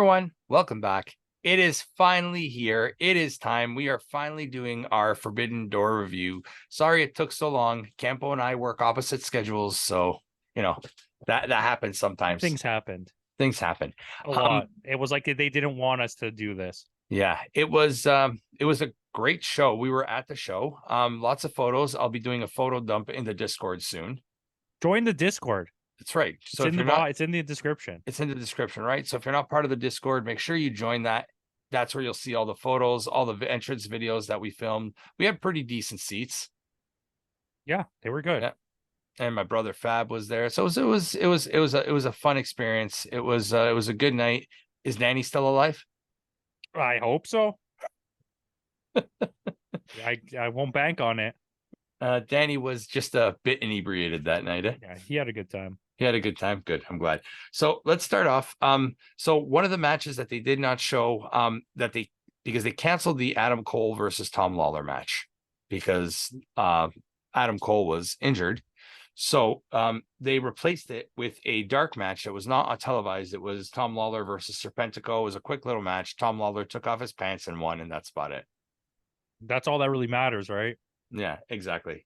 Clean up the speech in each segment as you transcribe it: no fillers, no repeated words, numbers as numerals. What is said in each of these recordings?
everyone, welcome back. It is finally here. It is time. We are finally doing our Forbidden Door review. Sorry it took so long. Campo and I work opposite schedules, so that happens sometimes. Things happened. Things happen. A lot. It was like they didn't want us to do this. Yeah, it was a great show. We were at the show. Lots of photos. I'll be doing a photo dump in the Discord soon. Join the Discord. That's right. So it's in the description. It's in the description, right? So if you're not part of the Discord, make sure you join that. That's where you'll see all the photos, all the entrance videos that we filmed. We had pretty decent seats. Yeah, they were good. Yeah. And my brother Fab was there. So it was a fun experience. It was a good night. Is Nanny still alive? I hope so. I won't bank on it. Danny was just a bit inebriated that night. Yeah, he had a good time. He had a good time. Good. I'm glad. So let's start off. So one of the matches that they did not show, because they canceled the Adam Cole versus Tom Lawler match because Adam Cole was injured. So they replaced it with a dark match that was not televised. It was Tom Lawler versus Serpentico. It was a quick little match. Tom Lawler took off his pants and won, and that's about it. That's all that really matters, right? Yeah, exactly.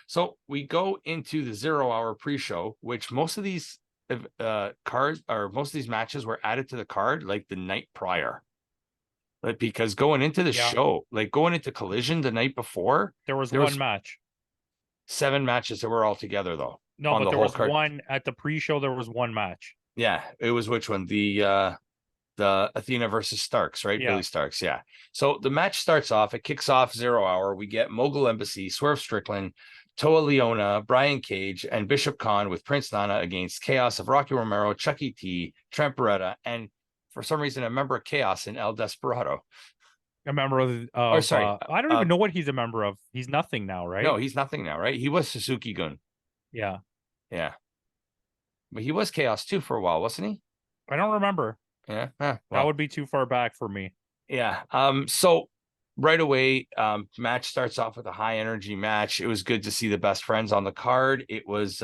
So we go into the 0 hour pre-show, which most of these cards or most of these matches were added to the card like the night prior. But because going into the show, like going into Collision the night before, there was one match. 7 matches that were all together though. No, but there was one at the pre-show. There was one match. Yeah, it was which one? The Athena versus Starks, right? Yeah. Billy Starks, yeah. So the match starts off, it kicks off 0 hour. We get Mogul Embassy, Swerve Strickland, Toa Leona, Brian Cage, and Bishop Khan with Prince Nana against Chaos of Rocky Romero, Chucky T, Trent Beretta, and for some reason, a member of Chaos in El Desperado. A member of I don't even know what he's a member of. He's nothing now, right? No, he's nothing now, right? He was Suzuki Gun. Yeah. Yeah. But he was Chaos too for a while, wasn't he? I don't remember. Yeah. That would be too far back for me. Yeah. So right away, match starts off with a high energy match. It was good to see the best friends on the card. It was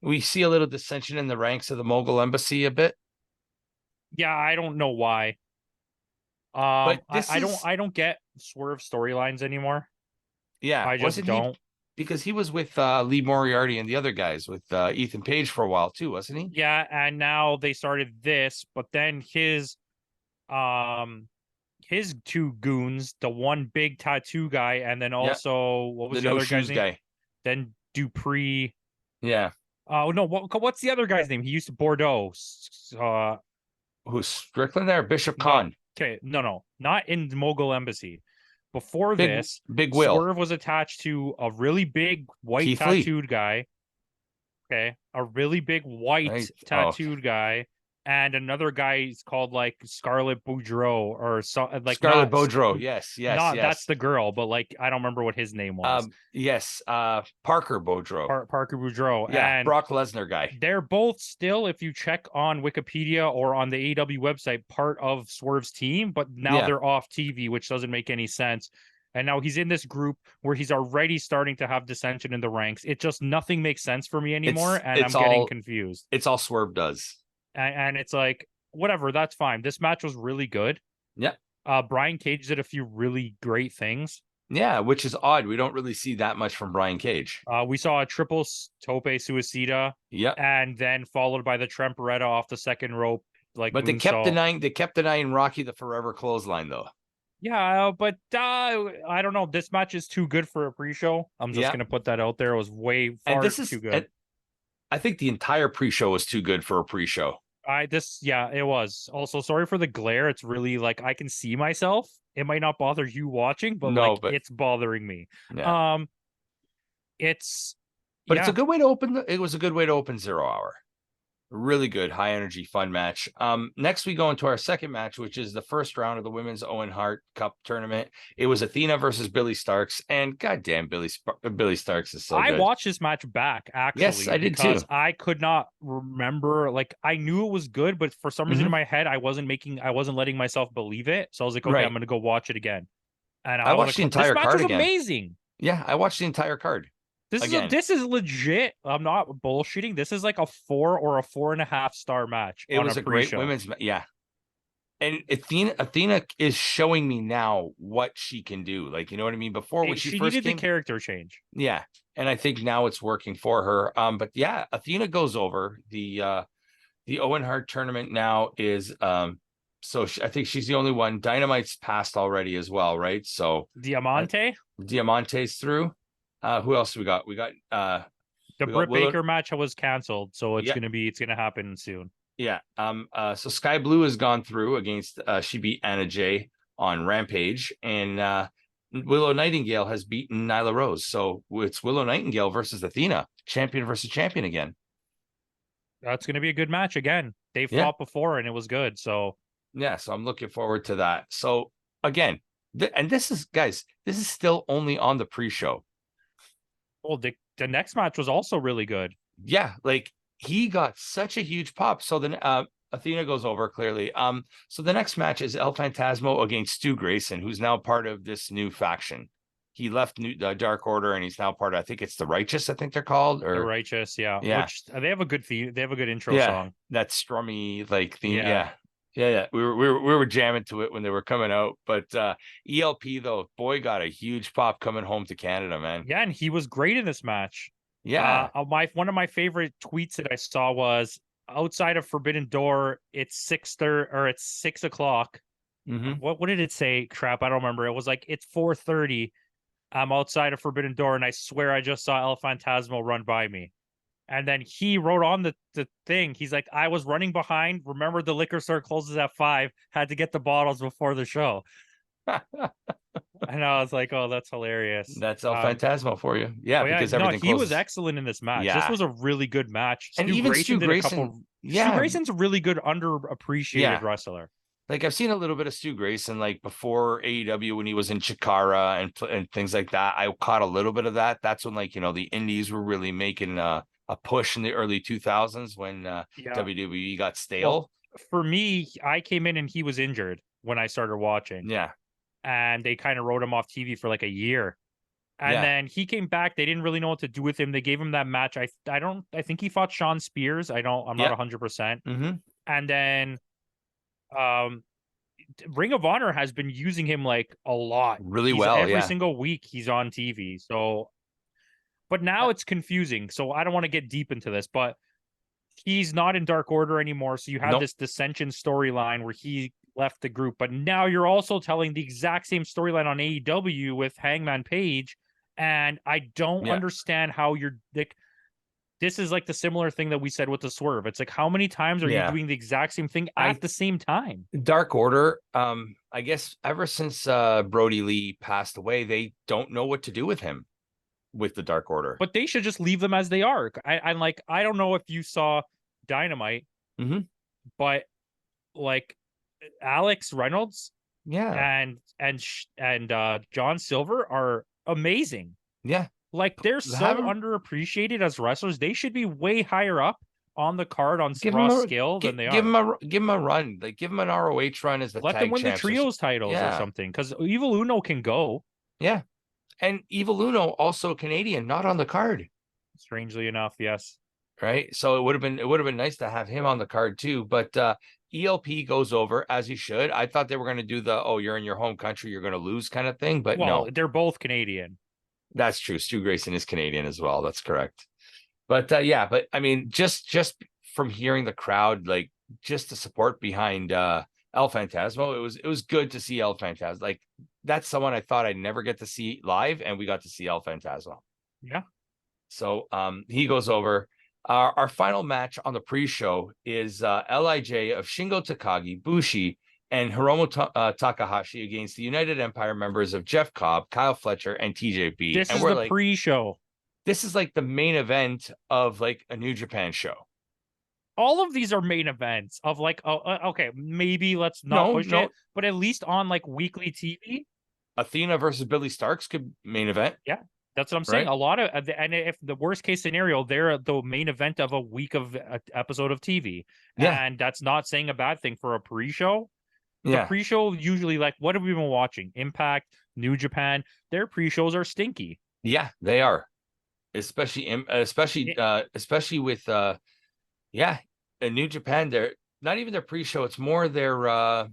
we see a little dissension in the ranks of the Mogul Embassy a bit. Yeah, I don't know why. But I don't get Swerve storylines anymore. Yeah, I just don't. Because he was with Lee Moriarty and the other guys with Ethan Page for a while too, wasn't he? Yeah, and now they started this, but then his two goons, the one big tattoo guy, and then also what was the other guy's name? Then Dupree. Yeah. Oh no, what's the other guy's name? He used to Bordeaux. Who's Strickland there? Bishop Khan. Okay, no, not in the Mogul Embassy. Before this, Big Will Swerve was attached to a really big white Keith tattooed Lee. guy. Okay, a really big white tattooed guy, and another guy is called like Scarlet Boudreaux or so, like Scarlet Boudreaux. Yes. That's the girl, but like I don't remember what his name was. Yes, Parker Boudreaux. Parker Boudreaux. Yeah, and Brock Lesnar guy. They're both still, if you check on Wikipedia or on the AEW website, part of Swerve's team, but now they're off TV, which doesn't make any sense. And now he's in this group where he's already starting to have dissension in the ranks. It just nothing makes sense for me anymore, I'm getting confused. It's all Swerve does. And it's like, whatever, that's fine. This match was really good. Yeah. Brian Cage did a few really great things. Yeah, which is odd. We don't really see that much from Brian Cage. We saw a triple tope suicida. Yeah. And then followed by the Trent Beretta off the second rope. But they kept denying Rocky the Forever Clothesline though. Yeah, but I don't know. This match is too good for a pre-show. I'm just gonna put that out there. It was way too good. I think the entire pre-show was too good for a pre-show. It was. Also, sorry for the glare. It's really like I can see myself. It might not bother you watching, but it's bothering me. Yeah. It's a good way to open. It was a good way to open 0 hour. Really good, high energy, fun match. Next we go into our second match, which is the first round of the Women's Owen Hart Cup tournament. It was Athena versus Billy Starks, and goddamn, Billy Starks is so good. I watched this match back, actually. Yes, I did too. I could not remember. Like, I knew it was good, but for some reason in my head, I wasn't letting myself believe it. So I was like, okay, I'm going to go watch it again. And I watched the entire card again. Amazing. Yeah, I watched the entire card. Again, this is legit. I'm not bullshitting. This is like a 4 or a 4.5 star match it on was a a great pre-show. women's yeah. And Athena is showing me now what she can do. Like, you know what I mean? Before when she She first needed the came, character change. yeah. And I think now it's working for her. But yeah, Athena goes over. The Owen Hart tournament now is so I think she's the only one. Dynamite's passed already as well, right? So Diamante, Diamante's through. Who else we got? the We got Britt Willow. Baker match was canceled, so Yeah, it's gonna happen soon. yeah. So Sky Blue has gone through against she beat Anna Jay on Rampage, and Willow Nightingale has beaten Nyla Rose. So it's Willow Nightingale versus Athena, champion versus champion again. That's gonna be a good match again. They Yeah, fought before and it was good. So yeah. So I'm looking forward to that. So again, and this is guys, this is still only on the pre-show. well, the next match was also really good. Yeah, like he got such a huge pop. So then Athena goes over clearly. So the next match is El Phantasmo against Stu Grayson, who's now part of this new faction. He left Dark Order and he's now part of, I think it's the Righteous, I think they're called, The or Righteous, yeah. yeah, Which they have a good theme. They have a good intro yeah, song. that strummy like theme. Yeah. Yeah. Yeah, yeah. We were jamming to it when they were coming out. But ELP though, boy, got a huge pop coming home to Canada, man. Yeah, and he was great in this match. Yeah. My one of my favorite tweets that I saw was outside of Forbidden Door, it's 6:30 or it's 6 o'clock. Mm-hmm. What did it say? Crap, I don't remember. It was like it's 4:30. I'm outside of Forbidden Door, and I swear I just saw El Phantasmo run by me. And then he wrote on the thing. He's like, I was running behind. Remember, the liquor store closes at 5. Had to get the bottles before the show. And I was like, oh, that's hilarious. That's El Phantasmo for you. Yeah, But yeah, because no, everything he was closes. excellent in this match. This Yeah. was a really good match. And Stu even Grayson Stu did a Grayson, couple. Stu yeah, Grayson's a really good underappreciated yeah. wrestler. Like I've seen a little bit of Stu Grayson, like before AEW when he was in Chikara and things like that. I caught a little bit of that. That's when like the indies were really making a push in the early 2000s when Yeah. WWE got stale. Well, for me, I came in and he was injured when I started watching. Yeah. And they kind of wrote him off TV for like a year. And Yeah. then he came back. They didn't really know what to do with him. They gave him that match. I think he fought Sean Spears. I'm not 100%. Mm-hmm. And then Ring of Honor has been using him like a lot. Really well. Every single week he's on TV. So but now it's confusing. So I don't want to get deep into this, but he's not in Dark Order anymore. So you have this dissension storyline where he left the group, but now you're also telling the exact same storyline on AEW with Hangman Page. And I don't understand how you're like, this is like the similar thing that we said with the Swerve. It's like, how many times are you doing the exact same thing at the same time? Dark Order, I guess ever since Brody Lee passed away, they don't know what to do with him with the Dark Order. But they should just leave them as they are. I'm like, I don't know if you saw Dynamite, but like Alex Reynolds, and John Silver are amazing. Yeah, like they're so underappreciated as wrestlers. They should be way higher up on the card on Raw scale than they are. Give them a run. Like give them an ROH run as the let them win the trios titles or something. Because Evil Uno can go. Yeah, and Evil Uno also Canadian, not on the card. Strangely enough, yes. Right. So it would have been nice to have him on the card too. But ELP goes over as he should. I thought they were going to do the you're in your home country, you're going to lose kind of thing. But no, they're both Canadian. That's true. Stu Grayson is Canadian as well. That's correct. But yeah, but I mean, just from hearing the crowd, like just the support behind El Phantasmo, it was good to see El Phantasmo. Like that's someone I thought I'd never get to see live, and we got to see El Phantasmo. Yeah. So he goes over. Our final match on the pre-show is LIJ of Shingo Takagi, Bushi, and Hiromu Takahashi against the United Empire members of Jeff Cobb, Kyle Fletcher, and TJP. This and is the pre-show. This is like the main event of like a New Japan show. All of these are main events of like, okay, maybe let's not push it, but at least on like weekly TV. Athena versus Billy Starks could main event. Yeah. That's what I'm saying. Right? A lot of, and if the worst case scenario, they're the main event of a week of episode of TV. Yeah. And that's not saying a bad thing for a pre-show. The pre-show usually, like, what have we been watching? Impact, New Japan. Their pre-shows are stinky. Yeah, they are. especially with yeah, in New Japan, they're not even their pre-show, it's more their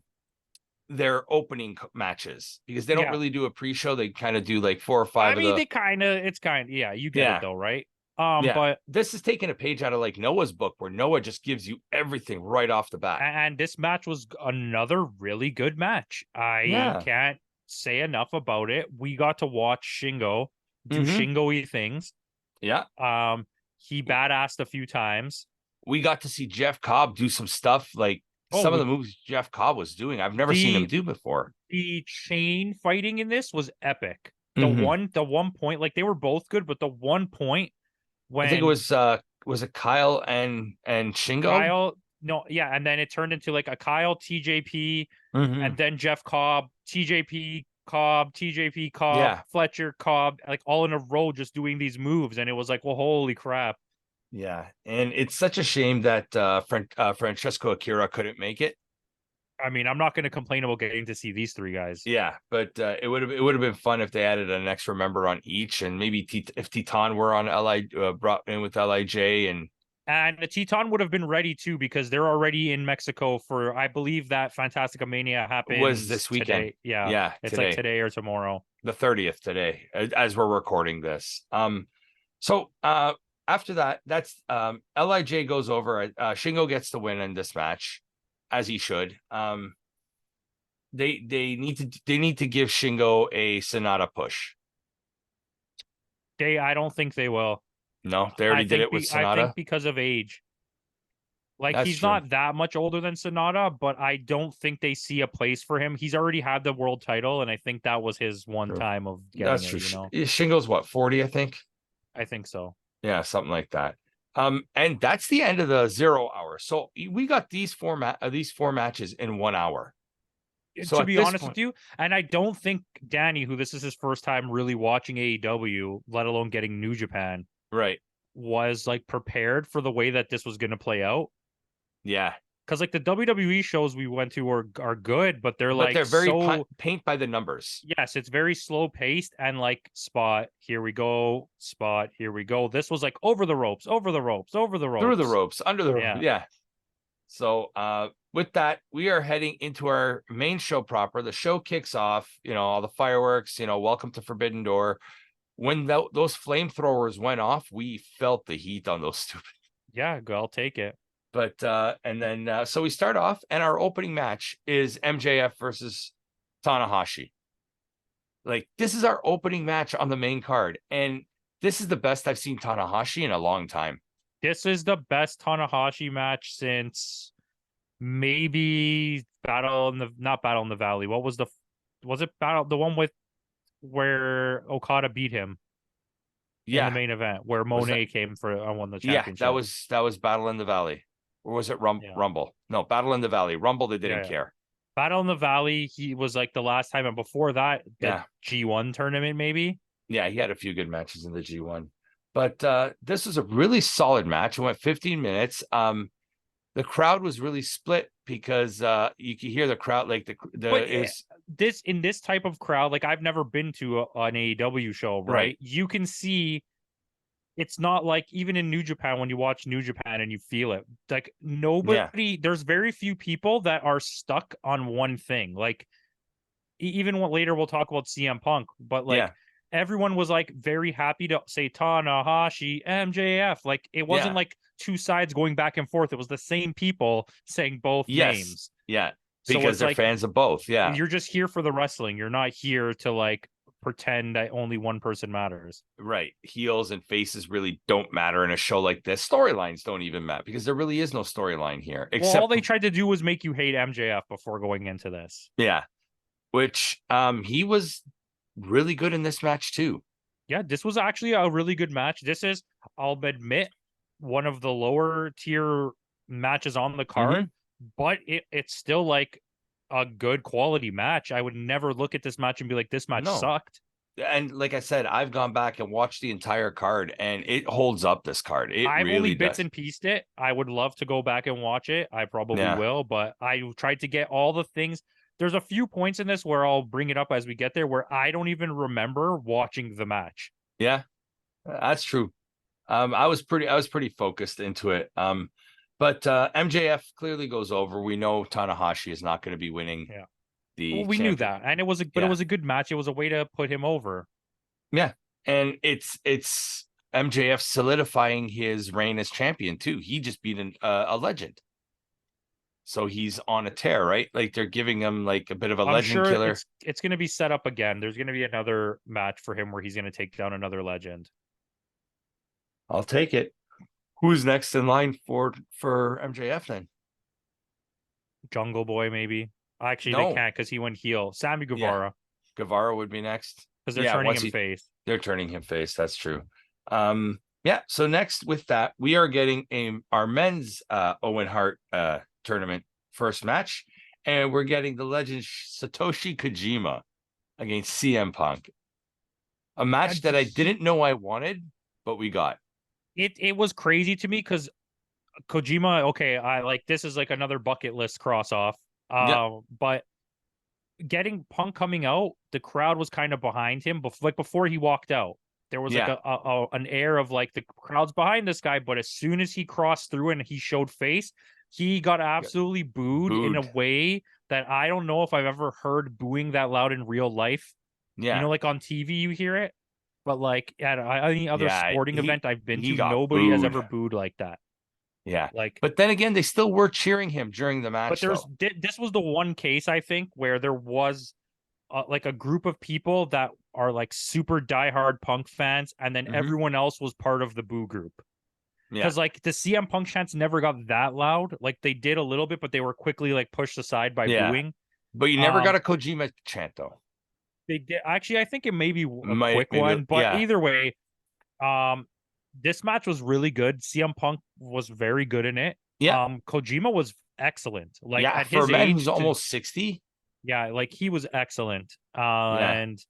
opening matches, because they don't Yeah. really do a pre-show. They kind of do like 4 or I 5 of mean, the they kind of, it's kind of, yeah, you get it yeah. though, right? Yeah. But This is taking a page out of like Noah's book, where Noah just gives you everything right off the bat. and this match was another really good match. I Yeah. can't say enough about it. We got to watch Shingo do Mm-hmm. Shingo-y things. Yeah. He badassed a few times. We got to see Jeff Cobb do some stuff, like Oh, some of the moves Jeff Cobb was doing. I've never seen him the do before. the chain fighting in this was epic. Mm-hmm. The one point, like they were both good, but the one point I think it when was it Kyle and Shingo? Kyle, no, yeah, and then it turned into like a Kyle TJP, Mm-hmm. and then Jeff Cobb, TJP Cobb, Yeah. Fletcher Cobb, like all in a row, just doing these moves, and it was like, well, holy crap. Yeah. And it's such a shame that Francesco Akira couldn't make it. I mean, I'm not going to complain about getting to see these three guys. Yeah, but it would have been fun if they added an extra member on each, and maybe if Titan were on Li brought in with Lij, and And the Teton would have been ready too because they're already in Mexico for, I believe that Fantastica Mania was happens this weekend. today. Yeah, Yeah, it's like today, today or tomorrow. the 30th today, as we're recording this. So after that, that's Lij goes over. Shingo gets the win in this match, as he should. They need to give Shingo a Sonata push. I don't think they will. No, they already did it with I think Sonata. because of age. Like That's he's true. not that much older than Sonata, but I don't think they see a place for him. He's already had the world title, and I think that was his one True. time of getting That's it, true. you know. Shingo's what, 40, I think. I think so. Yeah, something like that. And that's the end of the 0 hour. So we got these four matches in 1 hour. So To at be this honest point, with you, and I don't think Danny, who this is his first time really watching AEW, let alone getting New Japan, right? was like prepared for the way that this was going to play out. Yeah, Because like the WWE shows we went to are good, but they're but like they're very so paint by the numbers. yes, it's very slow paced and like spot here we go, spot here we go. This was like over the ropes, over the ropes, over the Through the ropes. ropes, under the Yeah. yeah. So with that, we are heading into our main show proper. The show kicks off. All the fireworks. Welcome to Forbidden Door. When those flamethrowers went off, we felt the heat on those stupid. Yeah, I'll take it. But and then so we start off, and our opening match is MJF versus Tanahashi. Like, this is our opening match on the main card, and this is the best I've seen Tanahashi in a long time. This is the best Tanahashi match since maybe not Battle in the Valley. What was it the one with where Okada beat him in the main event where Monet came for won the championship? Yeah, that was Battle in the Valley. Or was it Rumble? No, Battle in the Valley. Rumble, they didn't care. Battle in the Valley, he was like the last time, and before that, the G1 tournament, maybe. Yeah, he had a few good matches in the G1. But this was a really solid match. It went 15 minutes. The crowd was really split because you could hear the crowd like this type of crowd. Like I've never been to an AEW show, right? You can see it's not like even in New Japan when you watch New Japan and you feel it. Like nobody, there's very few people that are stuck on one thing. Like even later we'll talk about CM Punk, but like everyone was like very happy to say Tanahashi, MJF. Like it wasn't like two sides going back and forth. It was the same people saying both names. Yeah. Because they're fans of both. Yeah. You're just here for the wrestling. You're not here to like pretend that only one person matters. Right. Heels and faces really don't matter in a show like this. Storylines don't even matter because there really is no storyline here. Except all they tried to do was make you hate MJF before going into this. Yeah. Which he was really good in this match too. Yeah, this was actually a really good match. This is, I'll admit, one of the lower tier matches on the card, but it's still like a good quality match. I would never look at this match and be like, this match sucked. And like I said, I've gone back and watched the entire card, and it holds up. This card, I've really only bits does. and pieced it. I would love to go back and watch it. I probably will, but I tried to get all the things. There's a few points in this where I'll bring it up as we get there where I don't even remember watching the match. Yeah. That's true. I was pretty focused into it. But MJF clearly goes over. We know Tanahashi is not going to be winning Yeah. the Well, we knew champion. that, and it Yeah, was a good match. It was a way to put him over. yeah, and it's MJF solidifying his reign as champion too. He just beat a legend, so he's on a tear, right? Like they're giving him like a bit of a I'm legend sure killer. it's going to be set up again. There's going to be another match for him where he's going to take down another legend. I'll take it. Who's next in line for MJF then? Jungle Boy, maybe. Actually, they No, can't because he went heel. Sammy yeah, Guevara, Guevara would be next. because they're Yeah, turning once him face. they're turning him face. That's true. Yeah. So next with that, we are getting our men's Owen Hart tournament first match, and we're getting the legend Satoshi Kojima against CM Punk. A match that I didn't know I wanted, but we got. It was crazy to me because Kojima, okay, I like this is like another bucket list cross off. Yep. But getting Punk coming out, the crowd was kind of behind him, like before he walked out. There was like Yeah. an air of like the crowd's behind this guy, but as soon as he crossed through and he showed face, he got absolutely booed in a Booed. way that I don't know if I've ever heard booing that loud in real life. You know, Yeah. like on TV you hear it, but like at any other Yeah. sporting He event I've been he to, got nobody has booed. ever booed like that. Yeah. Like, But then again, they still were cheering him during the but match, there's though. this was the one case I think where there was like a group of people that are like super diehard Punk fans, and then Hmm. everyone else was part of the boo group. Yeah. Because like the CM Punk chants never got that loud. Like they did a little bit, but they were quickly like pushed aside by Yeah. booing. But you never got a Kojima chant, though. They did actually. I think it may be a Might quick maybe one, but yeah. either way, um, this match was really good. CM Punk was very good in it. Yeah. Kojima was excellent. Like Yeah. at For a his man who's age, to almost 60. yeah, like he was excellent. Yeah. And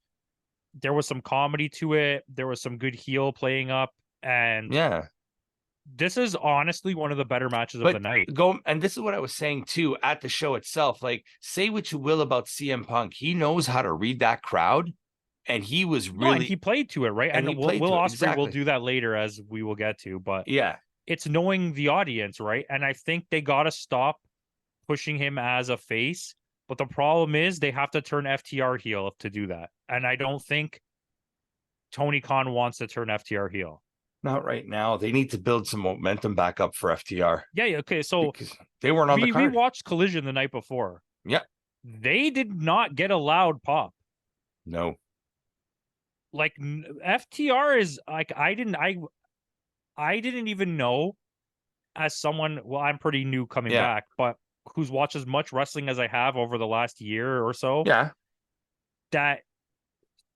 there was some comedy to it. There was some good heel playing up, and Yeah. this is honestly one of the better matches of the But night. and this is what I was saying too at the show itself. Like, say what you will about CM Punk, he knows how to read that crowd, and he was No, and he really played to it, right? and he And played Will to it Ospreay will exactly. do that later, as we will get to. But Yeah. it's knowing the audience, right? And I think they got to stop pushing him as a face. But the problem is they have to turn FTR heel to do that. And I don't think Tony Khan wants to turn FTR heel. Not right now. They need to build some momentum back up for FTR Yeah, yeah, okay. So because they weren't on the we card. watched Collision the night before. Yeah. They did not get a loud pop. No. Like FTR is like I didn't even know, as someone, well, I'm pretty new coming Yeah. back, but who's watched as much wrestling as I have over the last year or so, Yeah. that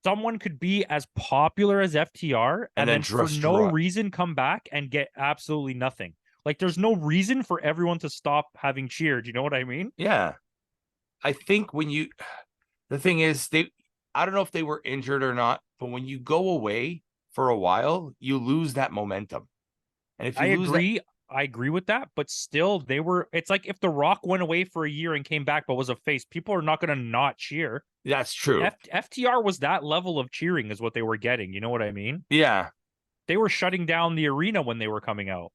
someone could be as popular as FTR And and then then for just no draw. reason come back and get absolutely nothing. Like there's no reason for everyone to stop having cheered. You know what I mean? Yeah. I think the thing is, I don't know if they were injured or not, but when you go away for a while, you lose that momentum. And if I you lose that, agree. I agree with that, but still, it's like if The Rock went away for a year and came back but was a face, people are not going to not cheer. that's true. FTR was that level of cheering, is what they were getting. You know what I mean? Yeah. They were shutting down the arena when they were coming out.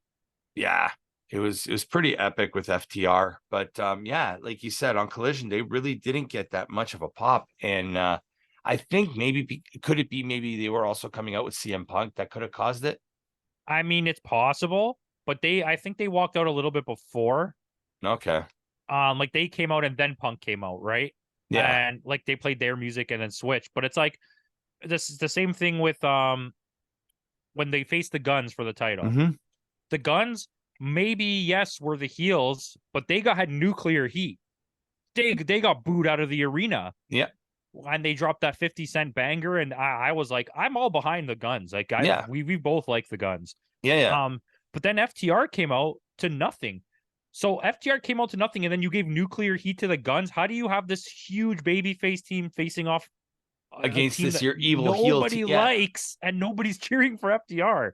Yeah. It was pretty epic with FTR. But yeah, like you said, on Collision, they really didn't get that much of a pop. And I think could it be maybe they were also coming out with CM Punk that could have caused it? I mean, it's possible, but I think they walked out a little bit before. Okay. Like they came out and then Punk came out, right? Yeah. And like they played their music and then switched. But it's like this is the same thing with when they faced the Guns for the title. Mm-hmm. The Guns, maybe yes, were the heels, but they had nuclear heat. They got booed out of the arena. Yeah. And they dropped that 50 Cent banger, and I was like, I'm all behind the Guns. Like Yeah. we both like the Guns. Yeah. Yeah. But then FTR came out to nothing. So FTR came out to nothing, and then you gave nuclear heat to the Guns. How do you have this huge babyface team facing off a Against team this that your evil heel nobody team? Yeah. likes, and nobody's cheering for FTR?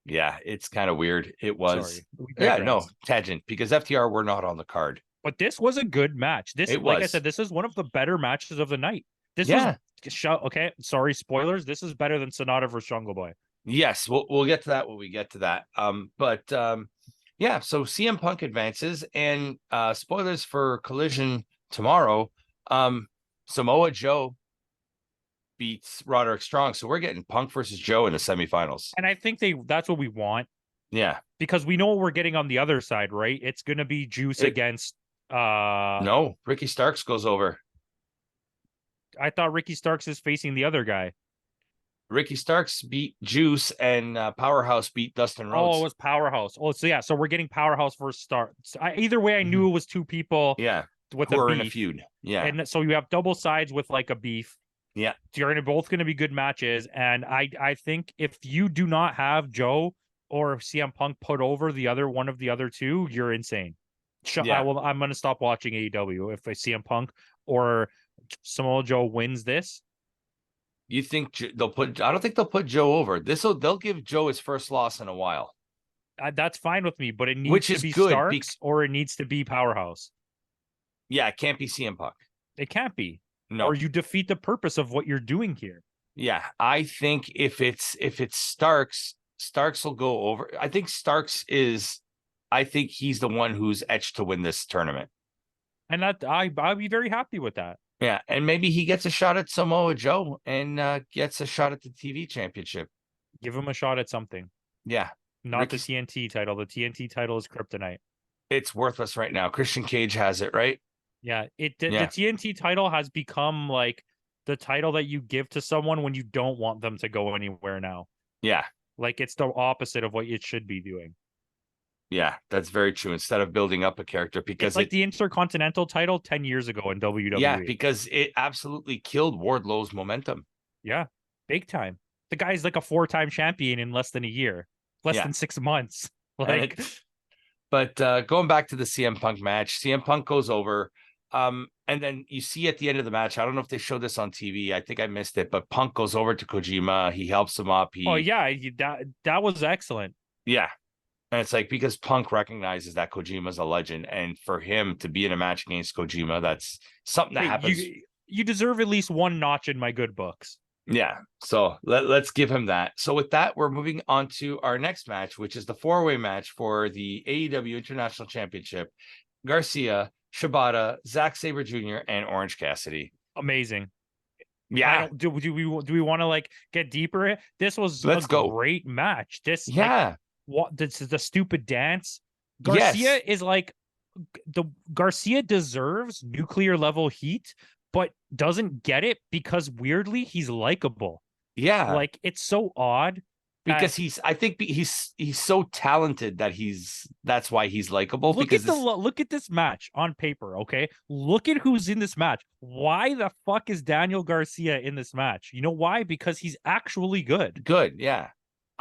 Yeah, it's kind of weird. It was. Sorry, we Yeah, digress. no, tangent, because FTR were not on the card. But this was a good match. This, It like I was. said, this is one of the better matches of the night. This Yeah. was okay. Sorry, spoilers. This is better than Sonata versus Jungle Boy. Yes, we'll get to that when we get to that. Yeah, so CM Punk advances, and spoilers for Collision tomorrow. Samoa Joe beats Roderick Strong, so we're getting Punk versus Joe in the semifinals. And I think that's what we want. Yeah, because we know what we're getting on the other side, right? It's gonna be Juice against no, Ricky Starks goes over. I thought Ricky Starks is facing the other guy. Ricky Starks beat Juice, and Powerhouse beat Dustin Rhodes. Oh, it was Powerhouse. Oh, so yeah, so we're getting Powerhouse versus Starks. Either way, I knew it was two people. Yeah, with who a are beef. in a feud. Yeah, And so you have double sides with like a beef. Yeah, You're both going to be good matches, and I think if you do not have Joe or CM Punk put over the other one of the other two, you're insane. Yeah. I'm going to stop watching AEW if I CM Punk or Samoa Joe wins this. You think they'll put? I don't think they'll put Joe over. They'll give Joe his first loss in a while. That's fine with me, but it needs Which to is be good Starks or it needs to be Powerhouse. Yeah, it can't be CM Punk. It can't be. No. Or you defeat the purpose of what you're doing here. Yeah, I think if it's Starks, Starks will go over. I think I think he's the one who's etched to win this tournament. And that I'd be very happy with that. Yeah, and maybe he gets a shot at Samoa Joe and gets a shot at the TV championship. Give him a shot at something. Yeah. Not the TNT title. The TNT title is kryptonite. It's worthless right now. Christian Cage has it, right? Yeah, the TNT title has become like the title that you give to someone when you don't want them to go anywhere now. Yeah. Like it's the opposite of what it should be doing. Yeah, that's very true. Instead of building up a character, because it's like the Intercontinental title 10 years ago in WWE. Yeah, because it absolutely killed Wardlow's momentum. Yeah, big time. The guy's like a 4-time champion in less than a year, less than 6 months. Like, but going back to the CM Punk match, CM Punk goes over. And then you see at the end of the match, I don't know if they showed this on TV. I think I missed it, but Punk goes over to Kojima. He helps him up. That was excellent. Yeah. And it's like, because Punk recognizes that Kojima's a legend, and for him to be in a match against Kojima, that's something that happens. You deserve at least one notch in my good books. Yeah. So let's give him that. So with that, we're moving on to our next match, which is the 4-way match for the AEW International Championship. Garcia, Shibata, Zack Sabre Jr., and Orange Cassidy. Amazing. Yeah. Do we want to like get deeper? This was a great match. This is the stupid dance. Garcia is like Garcia deserves nuclear level heat, but doesn't get it because weirdly he's likable. Yeah, like it's so odd because I think he's so talented that that's why he's likable. Look at this match on paper. Okay, look at who's in this match. Why the fuck is Daniel Garcia in this match? You know why? Because he's actually good. Yeah.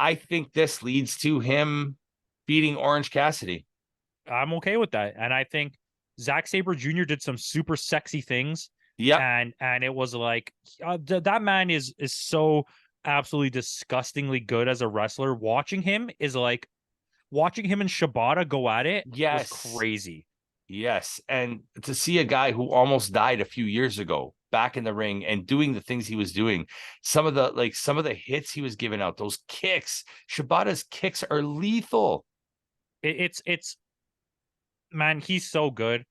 I think this leads to him beating Orange Cassidy. I'm okay with that. And I think Zack Sabre Jr. did some super sexy things. Yeah. And it was like, that man is so absolutely disgustingly good as a wrestler. Watching him and Shibata go at it was crazy. Yes. And to see a guy who almost died a few years ago back in the ring and doing the things he was doing, some of the hits he was giving out, those kicks, Shibata's kicks are lethal. It's man, he's so good.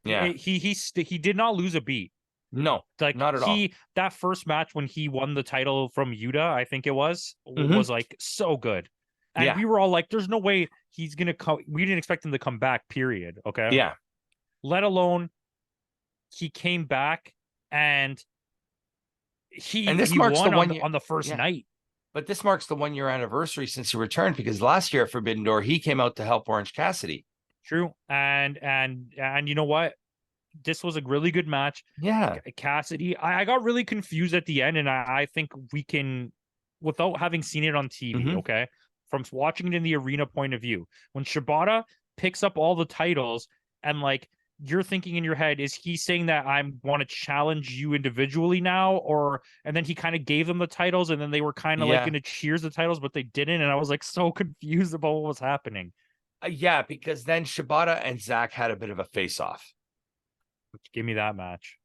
Yeah. He did not lose a beat. No, like not at all. That first match when he won the title from Yuta, I think it was like so good. And we were all like, there's no way he's going to come. We didn't expect him to come back, period. Okay. Yeah. Let alone he came back and this marks won the one on the first night. But this marks the 1-year anniversary since he returned, because last year at Forbidden Door, he came out to help Orange Cassidy. True. And you know what? This was a really good match. Yeah. Cassidy, I got really confused at the end, and I think we can, without having seen it on TV, okay, from watching it in the arena point of view, when Shibata picks up all the titles and like you're thinking in your head, is he saying that I want to challenge you individually now? And then he kind of gave them the titles and then they were kind of like going to cheers the titles, but they didn't. And I was like so confused about what was happening. Yeah, because then Shibata and Zack had a bit of a face-off. Give me that match.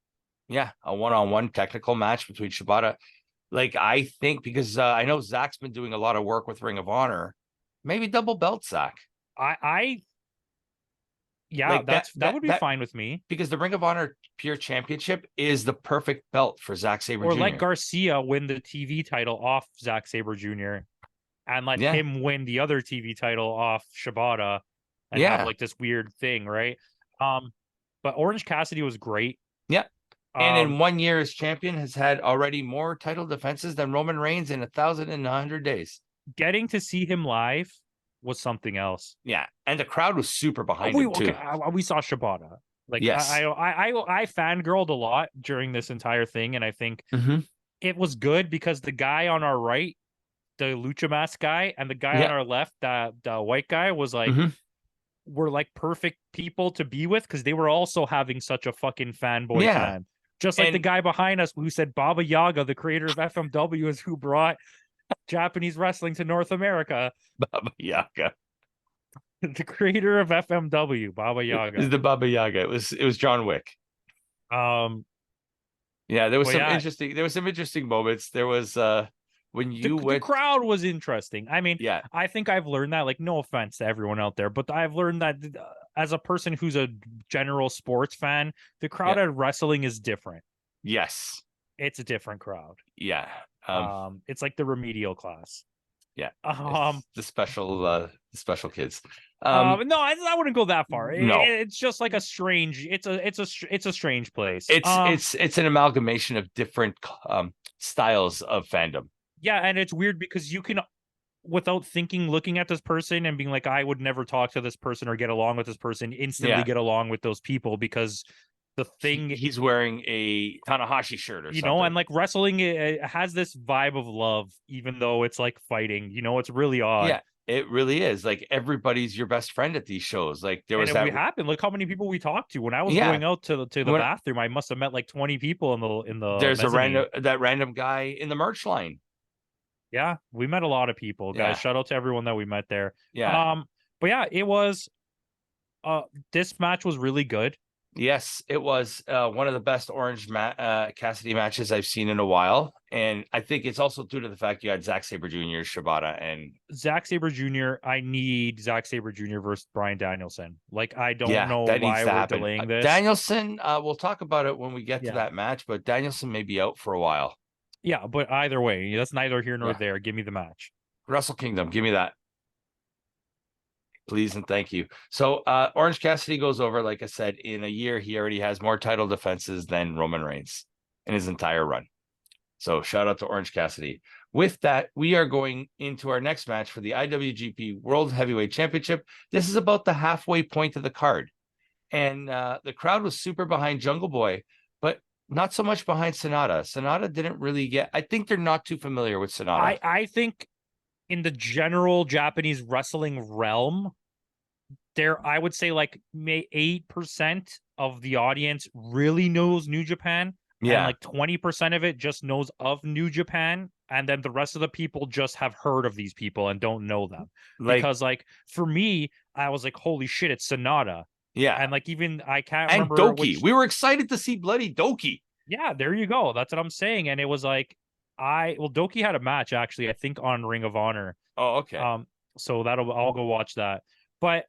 Yeah, a one-on-one technical match between Shibata. Like, I think because I know Zach's been doing a lot of work with Ring of Honor, maybe double belt Zach. I yeah, Like that would be fine with me. because the Ring of Honor Pure Championship is the perfect belt for Zack Sabre Or let Jr. Garcia win the TV title off Zack Sabre Jr. and let Yeah, him win the other TV title off Shibata and have yeah, like this weird thing, right? But Orange Cassidy was great. yeah. And Um, in 1 year as champion, has had already more title defenses than Roman Reigns in 1,100 days. Getting to see him live was something else. Yeah, and the crowd was super behind We him too. we saw Shibata. Like Yes. I fangirled a lot during this entire thing, and I think Mm-hmm. it was good because the guy on our right, the Lucha Mask guy, and the guy on Yeah. our left, the white guy, was like Mm-hmm. were like perfect people to be with because they were also having such a fucking fanboy Yeah. time. Just like the And guy behind us who said Baba Yaga, the creator of FMW, is who brought Japanese wrestling to North America. Baba Yaga The creator of FMW, Baba is Yaga. the Baba Yaga. It was John Wick. Um, Yeah, there was but some yeah, interesting moments. There was when you the went. crowd was interesting. I mean, Yeah. I think I've learned that. Like, no offense to everyone out there, but I've learned that as a person who's a general sports fan, the crowd Yeah. at wrestling is different. Yes. It's a different crowd. Yeah. It's like the remedial class. Yeah. Um, It's the special kids. no, I wouldn't go that far. No. It's just like a strange. It's a strange place. It's an amalgamation of different styles of fandom. Yeah, and it's weird because you can, without thinking, looking at this person and being like, I would never talk to this person or get along with this person, instantly Yeah. get along with those people because the thing, He's wearing a Tanahashi shirt or something. and like wrestling it has this vibe of love, even though it's like fighting. It's really odd. Yeah, it really is. Like, everybody's your best friend at these shows. Like, there was And that. we happened. Look how many people we talked to. When I was Yeah, going out to the when bathroom, I must have met like 20 people in the there's a mezzanine. random guy in the merch line. Yeah, we met a lot of people, guys. Yeah, Shout out to everyone that we met there. yeah. But yeah, it was this match was really good. Yes, it was one of the best Cassidy matches I've seen in a while, and I think it's also due to the fact you had Zack Sabre Jr., Shibata, and Zack Sabre Jr. I need Zack Sabre Jr. versus Bryan Danielson. Like, I don't know that needs why to we're happen. delaying this. Danielson, we'll talk about it when we get to Yeah. that match, but Danielson may be out for a while. Yeah, but either way, that's neither here nor Yeah. there. Give me the match. Wrestle Kingdom, give me that. Please and thank you. So Orange Cassidy goes over, like I said, in a year, he already has more title defenses than Roman Reigns in his entire run. So shout out to Orange Cassidy. With that, we are going into our next match for the IWGP World Heavyweight Championship. This is about the halfway point of the card. And the crowd was super behind Jungle Boy, but not so much behind Sonata. Sonata didn't really get, I think they're not too familiar with Sonata. I think in the general Japanese wrestling realm, I would say like 8% of the audience really knows New Japan. Yeah. And like 20% of it just knows of New Japan. And then the rest of the people just have heard of these people and don't know them. Because like for me, I was like, holy shit, it's Sonata. Yeah. And like even I can't remember. Doki. We were excited to see bloody Doki. Yeah, there you go. That's what I'm saying. And it was like Doki had a match actually, I think on Ring of Honor. Oh, okay. So I'll go watch that. But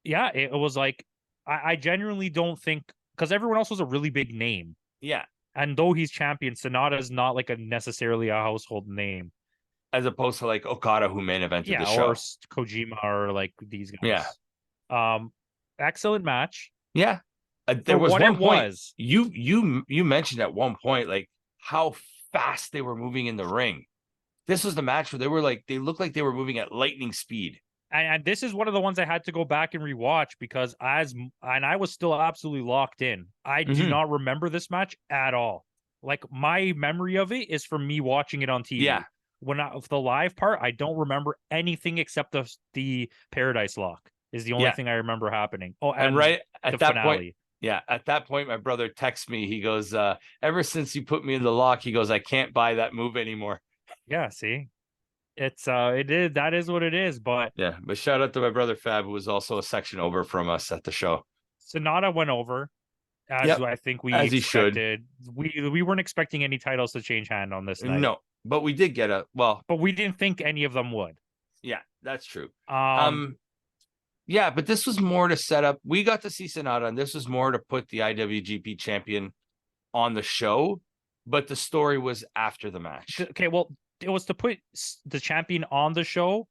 yeah, it was like I genuinely don't think, because everyone else was a really big name. Yeah. And though he's champion, Sonata is not like necessarily a household name. As opposed to like Okada, who main evented the show. Or Kojima or like these guys. Yeah. Excellent match. Yeah. There was one point you mentioned at one point like how fast they were moving in the ring. This was the match where they looked like they were moving at lightning speed. And this is one of the ones I had to go back and rewatch because I was still absolutely locked in. I do not remember this match at all. Like my memory of it is from me watching it on TV. Yeah. The live part, I don't remember anything except the Paradise Lock is the only thing I remember happening. Oh, and right at that finale. point. Yeah, at that point, my brother texts me. He goes, ever since you put me in the lock, he goes, I can't buy that move anymore. Yeah, see? That is what it is. But yeah, but shout out to my brother Fab, who was also a section over from us at the show. Sonata went over. as I think we as he should. expected. We weren't expecting any titles to change hand on this night. No, but we did get but we didn't think any of them would. Yeah, that's true. Yeah, but this was more to set up. We got to see Sonata, and this was more to put the IWGP champion on the show. But the story was after the match. Okay, well, it was to put the champion on the show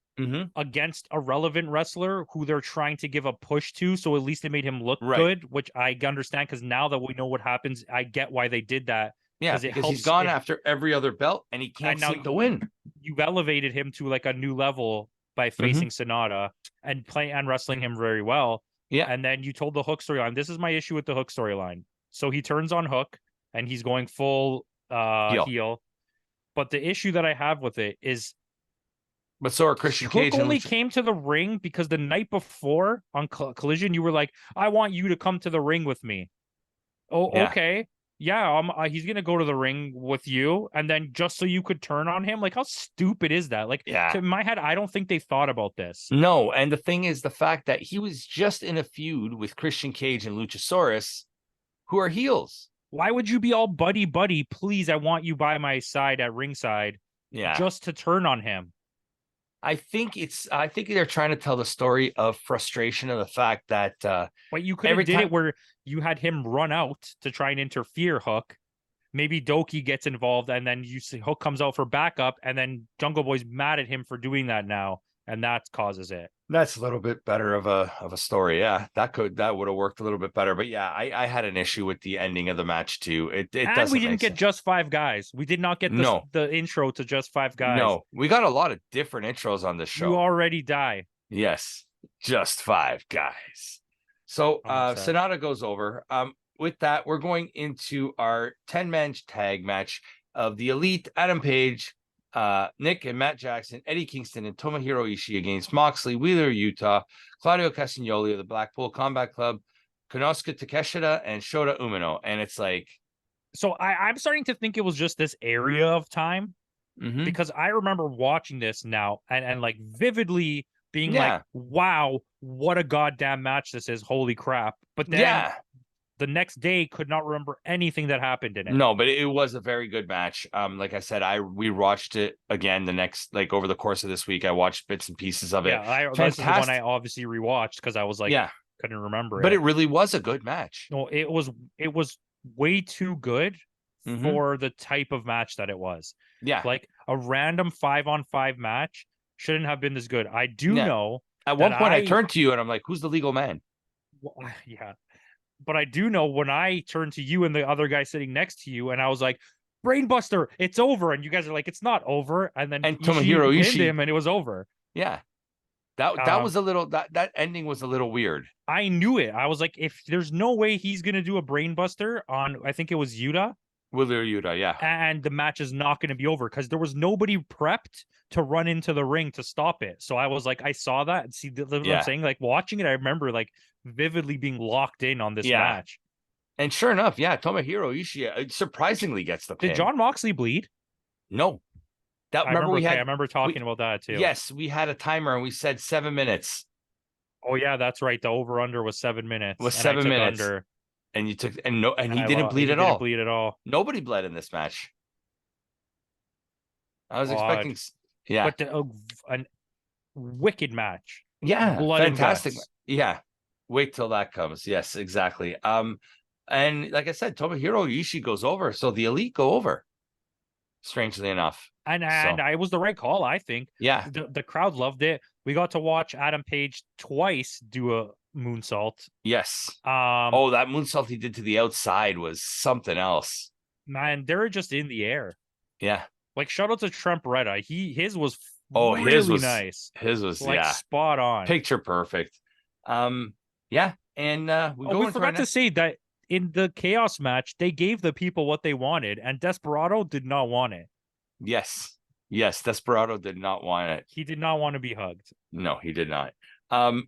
against a relevant wrestler who they're trying to give a push to. So at least it made him look good, which I understand because now that we know what happens, I get why they did that. Yeah, because he's gone after every other belt and he can't seem to win. You've elevated him to like a new level by facing Sonata and wrestling him very well. Yeah. And then you told the Hook storyline. This is my issue with the Hook storyline. So he turns on Hook and he's going full heel. But the issue that I have with it is, but so are Christian Cage. Hook only came to the ring because the night before on Collision, you were like, I want you to come to the ring with me. Oh, yeah. Okay. Yeah, he's gonna go to the ring with you, and then just so you could turn on him. Like, how stupid is that? Like, in my head, I don't think they thought about this. No, and the thing is, the fact that he was just in a feud with Christian Cage and Luchasaurus, who are heels. Why would you be all buddy? Please, I want you by my side at ringside. Yeah, just to turn on him. I think they're trying to tell the story of frustration of the fact that but you could have did it where you had him run out to try and interfere Hook. Maybe Doki gets involved and then you see Hook comes out for backup and then Jungle Boy's mad at him for doing that now and that causes it. That's a little bit better of a story. Yeah, that would have worked a little bit better. But yeah, I had an issue with the ending of the match too. It doesn't. We didn't get just 5 guys. We did not get the intro to just 5 guys. No, we got a lot of different intros on this show. You already die. Yes, just 5 guys. So Sonata goes over. With that, we're going into our 10-man tag match of the Elite, Adam Page, Nick and Matt Jackson, Eddie Kingston, and Tomohiro Ishii against Moxley, Wheeler, Utah, Claudio Castagnoli of the Blackpool Combat Club, Konosuke Takeshita, and Shota Umino. And it's like... So I'm starting to think it was just this area of time because I remember watching this now and like vividly being like, wow, what a goddamn match this is. Holy crap. But then the next day could not remember anything that happened in it. No, but it was a very good match. Like I said, we watched it again over the course of this week. I watched bits and pieces of it. Yeah, this is the one I obviously rewatched because I was like, couldn't remember it. But it really was a good match. No, it was way too good for the type of match that it was. Yeah. Like a random 5-on-5 match shouldn't have been this good. I do know. At one point I turned to you and I'm like, who's the legal man? Well, yeah. But I do know when I turned to you and the other guy sitting next to you and I was like, Brainbuster, it's over. And you guys are like, it's not over. And then Tomohiro Ishii him and it was over. Yeah. That was a little, that ending was a little weird. I knew it. I was like, if there's no way he's going to do a Brainbuster on, I think it was Yuta. Wheeler Yuta, yeah. And the match is not going to be over because there was nobody prepped to run into the ring to stop it. So I was like, I saw that and see what I'm saying. Like watching it, I remember like vividly being locked in on this match. And sure enough, Tomohiro Ishii surprisingly gets the pin. Did Jon Moxley bleed? No. I remember talking about that too. Yes, we had a timer and we said 7 minutes. Oh yeah, that's right. The over under was 7 minutes. Was 7 minutes. Under. And you took he didn't bleed at all. Nobody bled in this match. I was expecting, but a wicked match. Yeah, blood fantastic. Yeah, wait till that comes. Yes, exactly. And like I said, Tomohiro Ishii goes over, so the Elite go over. Strangely enough, and it was the right call, I think. Yeah, the crowd loved it. We got to watch Adam Page twice do a moonsault. Yes. That moonsault he did to the outside was something else. Man, they're just in the air. Yeah. Like shout out to Trent Beretta. His was really nice. His was like spot on. Picture perfect. Yeah. And we forgot to say that in the Chaos match, they gave the people what they wanted, and Desperado did not want it. Yes. Desperado did not want it. He did not want to be hugged. No, he did not.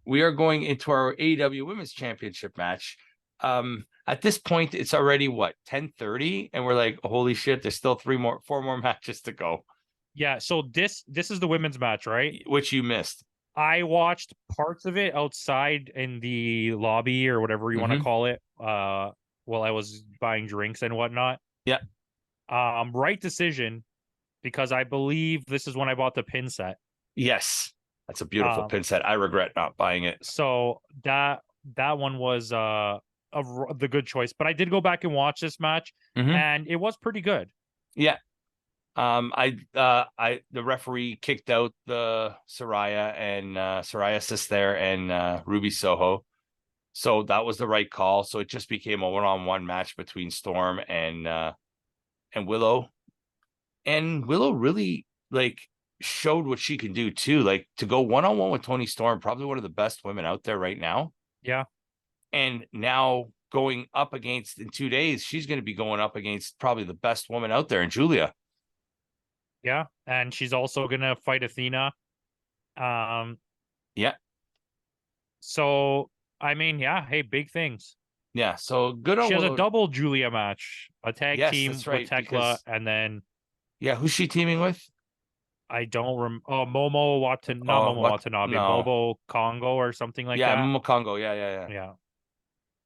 We are going into our AEW Women's Championship match. At this point, it's already 10:30, and we're like, holy shit! There's still 4 more matches to go. Yeah. So this is the women's match, right? Which you missed. I watched parts of it outside in the lobby or whatever you want to call it. while I was buying drinks and whatnot. Yeah. Right decision, because I believe this is when I bought the pin set. Yes. That's a beautiful Um, pin set. I regret not buying it. so that one was the good choice. But I did go back and watch this match, Mhm. and it was pretty good. Yeah. The referee kicked out the Psoriasis there and Ruby Soho. So that was the right call. So it just became a one-on-one match between Storm and Willow. And Willow really like showed what she can do too. Like to go one-on-one with Toni Storm, probably one of the best women out there right now. Yeah. And now going up against in 2 days, she's going to be going up against probably the best woman out there in Julia. Yeah. And she's also gonna fight Athena. Yeah. So I mean, yeah, hey, big things. Yeah. So good on She has a Willow. double Julia match, a tag Yes, team that's with right. Tekla, Because and then yeah, who's she teaming with? I don't Oh, Momo not Oh, Momo what? Watanabe, No. Bobo Congo or something like Yeah, that. Momo Congo. Yeah, yeah, yeah. Yeah.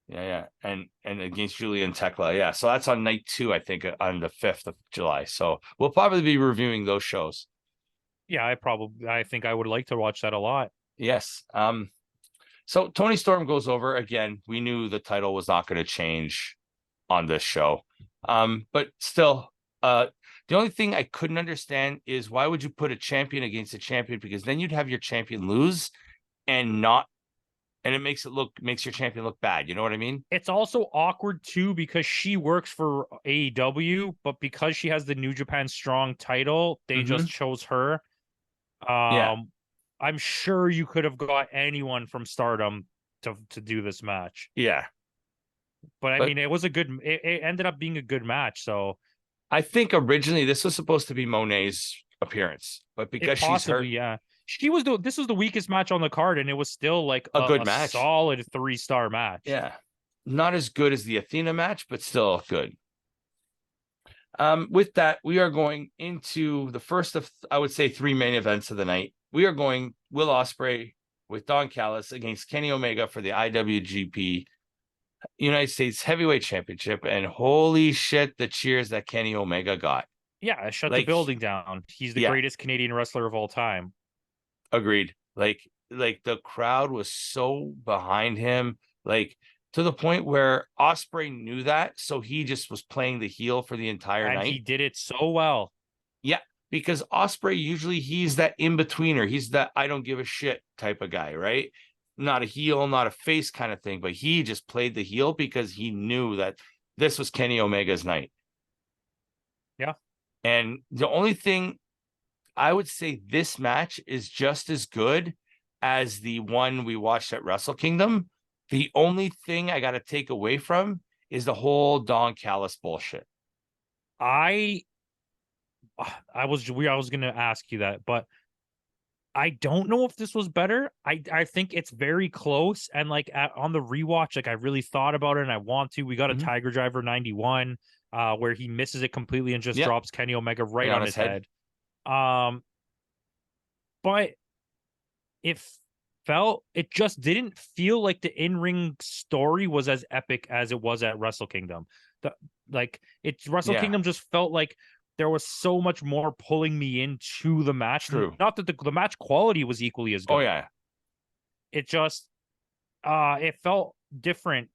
Yeah, yeah. And against Julia and Tekla. Yeah. So that's on night 2, I think, on the 5th of July. So we'll probably be reviewing those shows. Yeah, I think I would like to watch that a lot. Yes. So Toni Storm goes over again. We knew the title was not going to change on this show. But still, the only thing I couldn't understand is why would you put a champion against a champion? Because then you'd have your champion lose and not, and it makes your champion look bad. You know what I mean? It's also awkward too because she works for AEW, but because she has the New Japan Strong title, they Mm-hmm. just chose her. Yeah. I'm sure you could have got anyone from Stardom to do this match. Yeah. But I But mean, it ended up being a good match, so I think originally this was supposed to be Monet's appearance, but it because she's possibly, hurt, yeah. This was the weakest match on the card, and it was still like a good a match. solid 3-star match. Yeah. Not as good as the Athena match, but still good. With that, we are going into the first of, I would say, 3 main events of the night. We are going Will Ospreay with Don Callis against Kenny Omega for the IWGP United States Heavyweight Championship. And holy shit, the cheers that Kenny Omega got. Yeah, it shut the Like, building down. He's the yeah, greatest Canadian wrestler of all time. agreed. Like the crowd was so behind him, like to the point where Ospreay knew that, so he just was playing the heel for the entire And night. he did it so well. Yeah, because Ospreay usually he's that in betweener. He's that I don't give a shit type of guy, right? Not a heel, not a face kind of thing, but he just played the heel because he knew that this was Kenny Omega's night. Yeah. And the only thing I would say this match is just as good as the one we watched at Wrestle Kingdom. The only thing I got to take away from is the whole Don Callis bullshit. I was going to ask you that, but I don't know if this was better. I think it's very close, and like on the rewatch, like I really thought about it, and I want to. We got a Tiger Driver 91, where he misses it completely and just drops Kenny Omega right on his head. But it just didn't feel like the in-ring story was as epic as it was at Wrestle Kingdom. Wrestle Kingdom just felt like there was so much more pulling me into the match. True. Not that the match quality was equally as good. Oh yeah. It just it felt different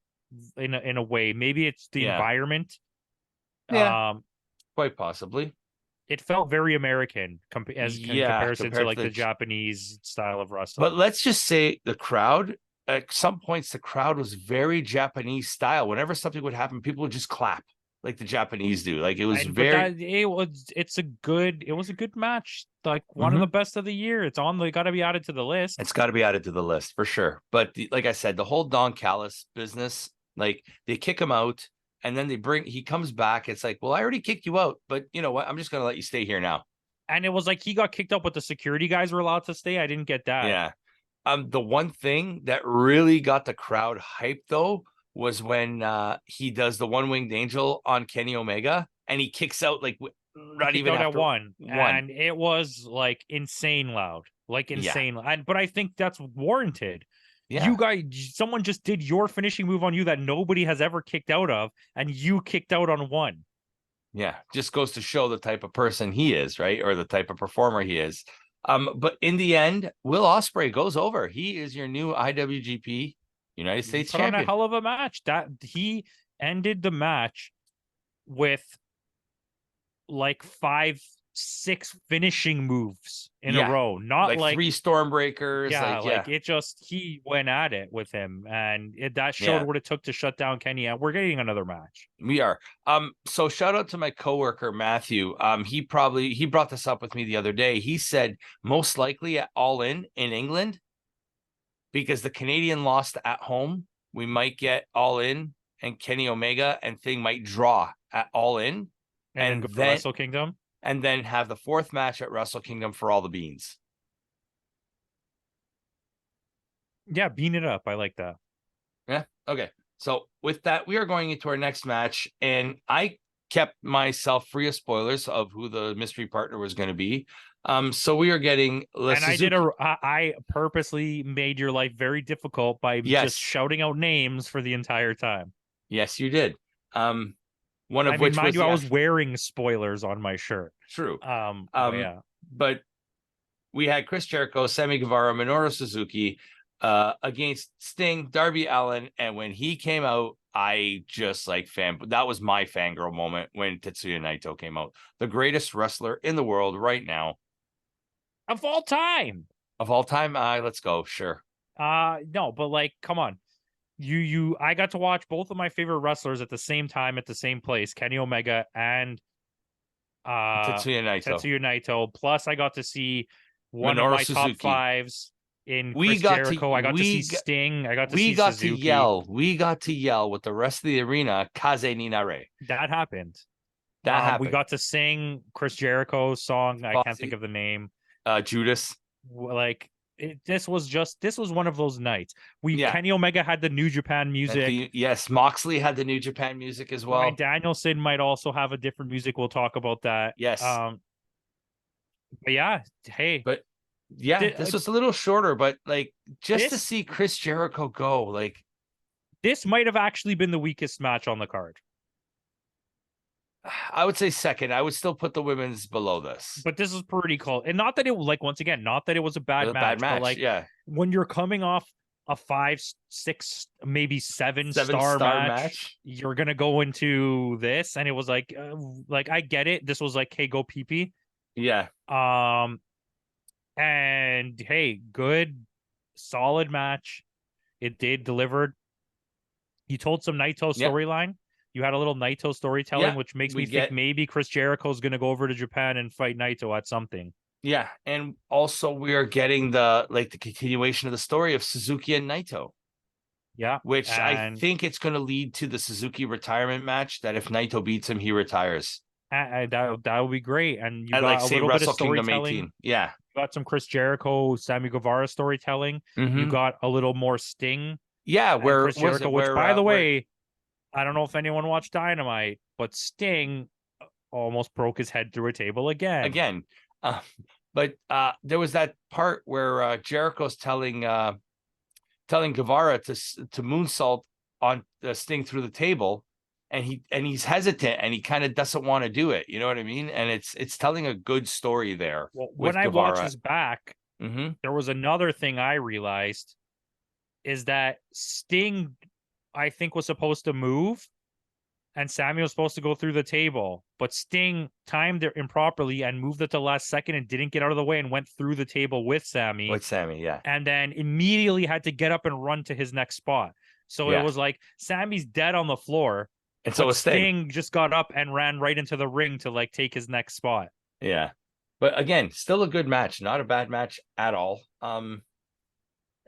in a way. Maybe it's the environment. Yeah. Quite possibly. It felt very American in comparison to like the Japanese style of wrestling. But let's just say the crowd, at some points, the crowd was very Japanese style. Whenever something would happen, people would just clap like the Japanese do. Like it was it was a good match. Like one of the best of the year. It's got to be added to the list. It's got to be added to the list for sure. But like I said, the whole Don Callis business, like they kick him out. And then he comes back. It's like, well, I already kicked you out, but you know what? I'm just going to let you stay here now. And it was like he got kicked out, but the security guys were allowed to stay. I didn't get that. Yeah. The one thing that really got the crowd hyped though was when he does the one-winged angel on Kenny Omega and he kicks out like not even after one. And it was like insane loud, like insane. Yeah. But I think that's warranted Yeah. Someone just did your finishing move on you that nobody has ever kicked out of, and you kicked out on one. Yeah, just goes to show the type of person he is, right? Or the type of performer he is. But in the end, Will Ospreay goes over. He is your new IWGP United He States put on a champion. hell of a match. That he ended the match with like 5-6 finishing moves in a Yeah, row. Not like like, 3 Stormbreakers. yeah, Like, yeah, like it just, he went at it with him, and that showed yeah, what it took to shut down Kenny. And we're getting another match. we are. So shout out to my coworker Matthew. He brought this up with me the other day. He said most likely at All In England, because the Canadian lost at home, we might get All In and Kenny Omega, and Thing might draw at All In, And then go to Wrestle Kingdom. and then have the 4th match at Wrestle Kingdom for all the beans. Yeah, bean it up. I like that. Yeah. Okay. So with that, we are going into our next match, and I kept myself free of spoilers of who the mystery partner was going to be. So we are getting I purposely made your life very difficult by just shouting out names for the entire time. Yes, you did. One of I mean, which mind was you, I was wearing spoilers on my shirt. True. Yeah. But we had Chris Jericho, Sammy Guevara, Minoru Suzuki against Sting, Darby Allin, and when he came out, I just like that was my fangirl moment when Tetsuya Naito came out. The greatest wrestler in the world right now. Of all time. Let's go. Sure. No, but like, come on. I got to watch both of my favorite wrestlers at the same time at the same place, Kenny Omega and Tetsuya Naito. Plus, I got to see one Minoru of my Suzuki. top 5s in Chris Jericho. I got to see Sting. I got to see Suzuki. We got to yell with the rest of the arena, Kaze Ninare. That happened. We got to sing Chris Jericho's song. I can't think of the name. Judas. Like, this was one of those nights. Kenny Omega had the New Japan music. Yes, Moxley had the New Japan music as well. Bryan Danielson might also have a different music. We'll talk about that. Yes. But yeah, hey. But yeah, this was a little shorter, but like to see Chris Jericho go, like this might have actually been the weakest match on the card. I would say second. I would still put the women's below this. But this is pretty cool. And not that it, like, once again, not that it was a bad match, but like, when you're coming off a 5, 6, maybe 7-star match, you're gonna go into this, and it was like I get it. This was like, hey, go pee. Yeah. And hey, good, solid match. It delivered. You told some Naito storyline. You had a little Naito storytelling, which makes me think maybe Chris Jericho is going to go over to Japan and fight Naito at something. Yeah, and also we are getting the continuation of the story of Suzuki and Naito. Yeah, which I think it's going to lead to the Suzuki retirement match. That if Naito beats him, he retires. That would be great. And you got like, a little bit of Kingdom storytelling. 18. Yeah, you got some Chris Jericho, Sammy Guevara storytelling. Mm-hmm. You got a little more Sting. Yeah, where Chris Jericho, which by the way, I don't know if anyone watched Dynamite, but Sting almost broke his head through a table again. But there was that part where Jericho's telling Guevara to moonsault on Sting through the table, and he's hesitant, and he kind of doesn't want to do it. You know what I mean? And it's telling a good story there. Well, when I watched this back, there was another thing I realized is that Sting, I think, was supposed to move, and Sammy was supposed to go through the table, but Sting timed it improperly and moved it to the last second and didn't get out of the way and went through the table with Sammy. Yeah. And then immediately had to get up and run to his next spot. So it was like Sammy's dead on the floor, and so Sting just got up and ran right into the ring to like take his next spot. Yeah. But again, still a good match, not a bad match at all.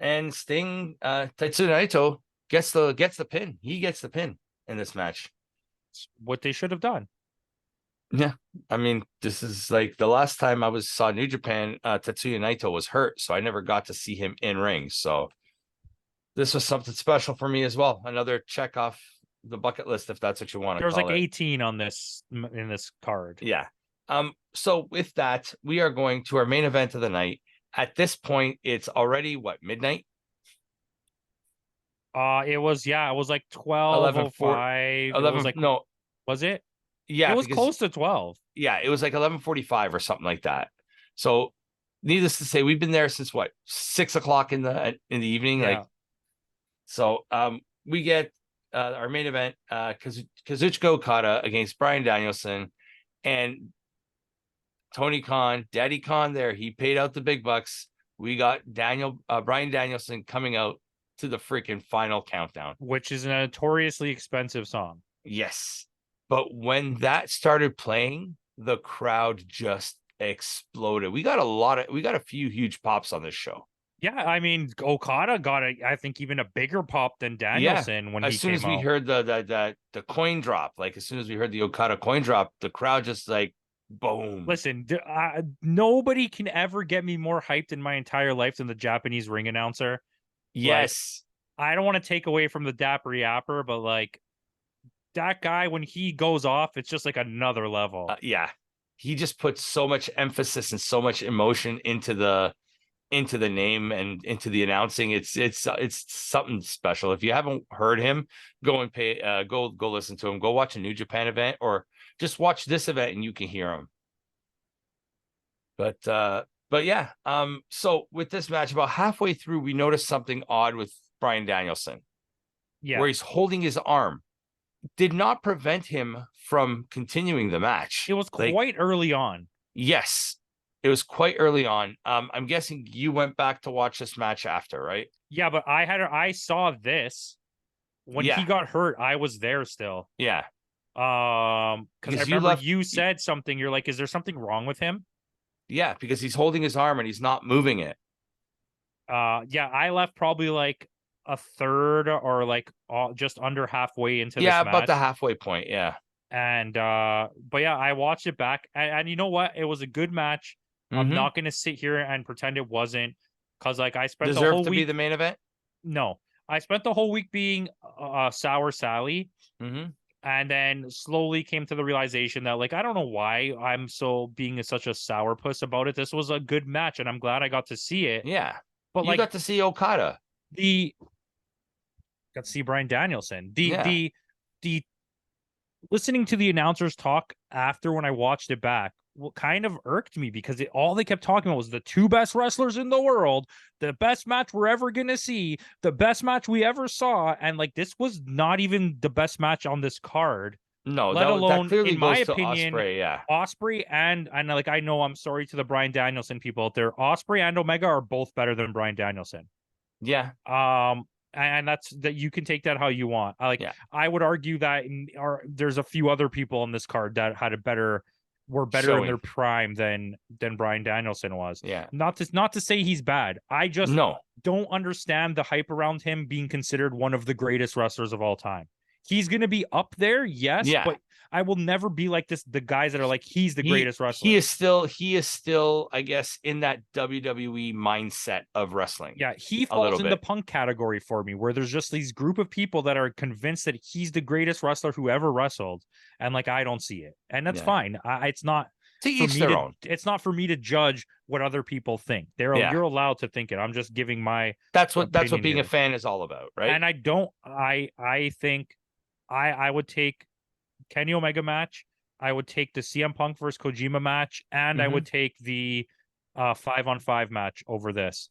And Sting, Tetsuya Naito gets the pin. He gets the pin in this match. What they should have done. Yeah, I mean, this is like the last time I saw New Japan. Tetsuya Naito was hurt, so I never got to see him in ring. So this was something special for me as well. Another check off the bucket list, if that's what you want to call it. There was like 18 on this in this card. Yeah. So with that, we are going to our main event of the night. At this point, it's already midnight? It was like 11 4 12:05. It was 11 like, no, was it? It yeah, was because close to 12. yeah, it was like 11:45 or something like that. So needless to say, we've been there since what, 6 o'clock in the evening. Like, Yeah. so we get our main event, Kazuchika Okada against Brian Danielson, and Tony Khan, Daddy Khan there. He paid out the big bucks. We got Brian Danielson coming out to the freaking final countdown. Which is a notoriously expensive song. Yes. But when that started playing, the crowd just exploded. We got a few huge pops on this show. Yeah, I mean, Okada got I think even a bigger pop than Yeah. Danielson when As he soon came as we out. heard the coin drop, like as soon as we heard the Okada coin drop, the crowd just like boom. Listen, nobody can ever get me more hyped in my entire life than the Japanese ring announcer. Like, Yes. I don't want to take away from the Dapper Yapper, but like that guy, when he goes off, it's just like another level. Yeah. He just puts so much emphasis and so much emotion into the name and into the announcing. It's something special. If you haven't heard him, go and go listen to him. Go watch a New Japan event or just watch this event and you can hear him. But yeah, so with this match, about halfway through, we noticed something odd with Brian Danielson, Yeah, where he's holding his arm. Did not prevent him from continuing the match. it was Like, quite early on. yes, it was quite early on. I'm guessing you went back to watch this match after, right? Yeah, but I saw this when he Yeah, got hurt. I was there still. yeah. Because I Because you remember left. you said something. You're like, "Is there something wrong with him?" Yeah, because he's holding his arm and he's not moving it. Yeah, I left probably like a third or like just under halfway into Yeah, this about the match. halfway point. Yeah. And but yeah, I watched it back, and you know what? It was a good match. I'm Mm-hmm. not gonna sit here and pretend it wasn't, because like I spent the Deserved whole to be week. the main event. No, I spent the whole week being sour Sally, Mm-hmm. and then slowly came to the realization that like I don't know why I'm so being such a sourpuss about it. This was a good match, and I'm glad I got to see it. Yeah. But You like got to see Okada. the got to see Brian Danielson. Yeah. The listening to the announcers talk after when I watched it back, what kind of irked me, because all they kept talking about was the two best wrestlers in the world, the best match we're ever gonna see, the best match we ever saw, and like this was not even the best match on this card. No, Let that alone, clearly in my goes to opinion, Osprey. Yeah. Osprey and like I know I'm sorry to the Brian Danielson people out there, Osprey and Omega are both better than Brian Danielson. Yeah. And that's that, you can take that how you want. Yeah. I would argue that there's a few other people on this card that had were better in Showing. their prime than Brian Danielson was. Yeah. Not to say he's bad. I just No. don't understand the hype around him being considered one of the greatest wrestlers of all time. He's going to be up there, yes, Yeah. but I will never be like this. The guys that are like, he's the He greatest wrestler. he is still, I guess, in that WWE mindset of wrestling. Yeah, he a little falls in the bit. Punk category for me, where there's just these group of people that are convinced that he's the greatest wrestler who ever wrestled, and like I don't see it, and that's Yeah. fine. It's not To for each me their to. own. It's not for me to judge what other people think. Yeah. You're allowed to think it. I'm just giving my That's what opinion being here. a fan is all about, right? And I think I would take Kenny Omega match. I would take the CM Punk versus Kojima match, and I would take the 5-on-5 match over this.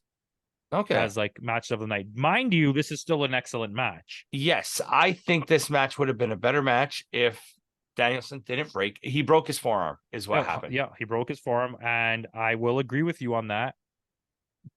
Okay. As like match of the night. Mind you, this is still an excellent match. Yes, I think this match would have been a better match if Danielson didn't break. He broke his forearm, is what happened. Yeah, he broke his forearm, and I will agree with you on that.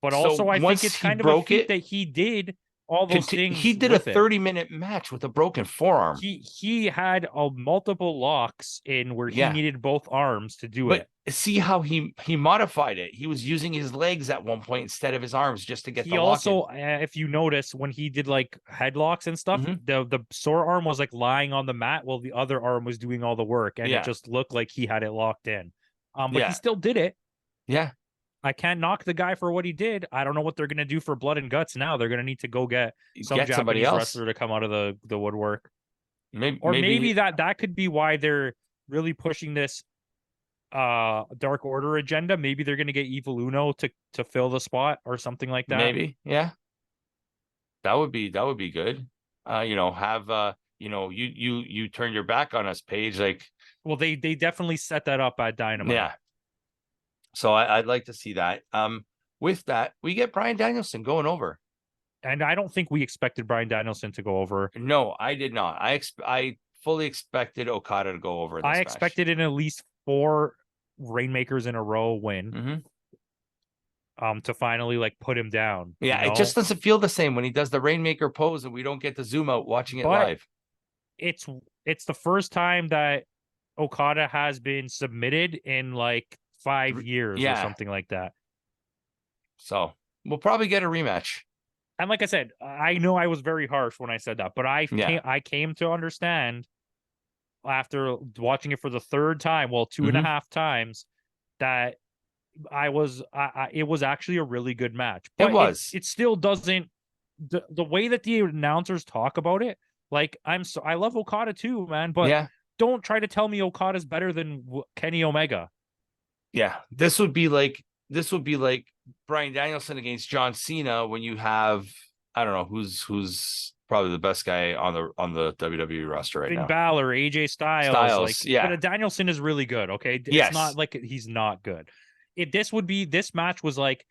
But So also, I think once it's he kind of a broke feat it, that he did all those things. he did a with it. 30-minute match with a broken forearm. He had multiple locks in where he Yeah. needed both arms to do it. But see how he modified it. He was using his legs at one point instead of his arms just to get He the lock also, in. if you notice, when he did like headlocks and stuff, the sore arm was like lying on the mat while the other arm was doing all the work, and it just looked like he had it locked in. But he still did it. Yeah. I can't knock the guy for what he did. I don't know what they're going to do for blood and guts now. They're going to need to go get some somebody Japanese else. wrestler to come out of the woodwork. Maybe that could be why they're really pushing this Dark Order agenda. Maybe they're going to get Evil Uno to fill the spot or something like that. Maybe. Yeah. That would be good. Have you turn your back on us, Paige. Like, Well, they definitely set that up at Dynamite. yeah. So I'd like to see that. With that, we get Bryan Danielson going over. And I don't think we expected Bryan Danielson to go over. No, I did not. I fully expected Okada to go over this I match. expected in at least 4 Rainmakers in a row win. To finally like put him down. Yeah, it just doesn't feel the same when he does the Rainmaker pose and we don't get to zoom out watching it live. It's the first time that Okada has been submitted in like 5 years or something like that. So we'll probably get a rematch. And like I said, I know I was very harsh when I said that, but I came to understand after watching it for the 3rd time, well, 2.5 times, that it was actually a really good match. But it still doesn't, the way that the announcers talk about it, like I love Okada too, man, but don't try to tell me Okada's better than Kenny Omega. Yeah, this would be like Bryan Danielson against John Cena when you have, I don't know who's probably the best guy on the WWE roster right now. Finn Balor, AJ Styles, but Danielson is really good. Okay, it's not like he's not good. This match was like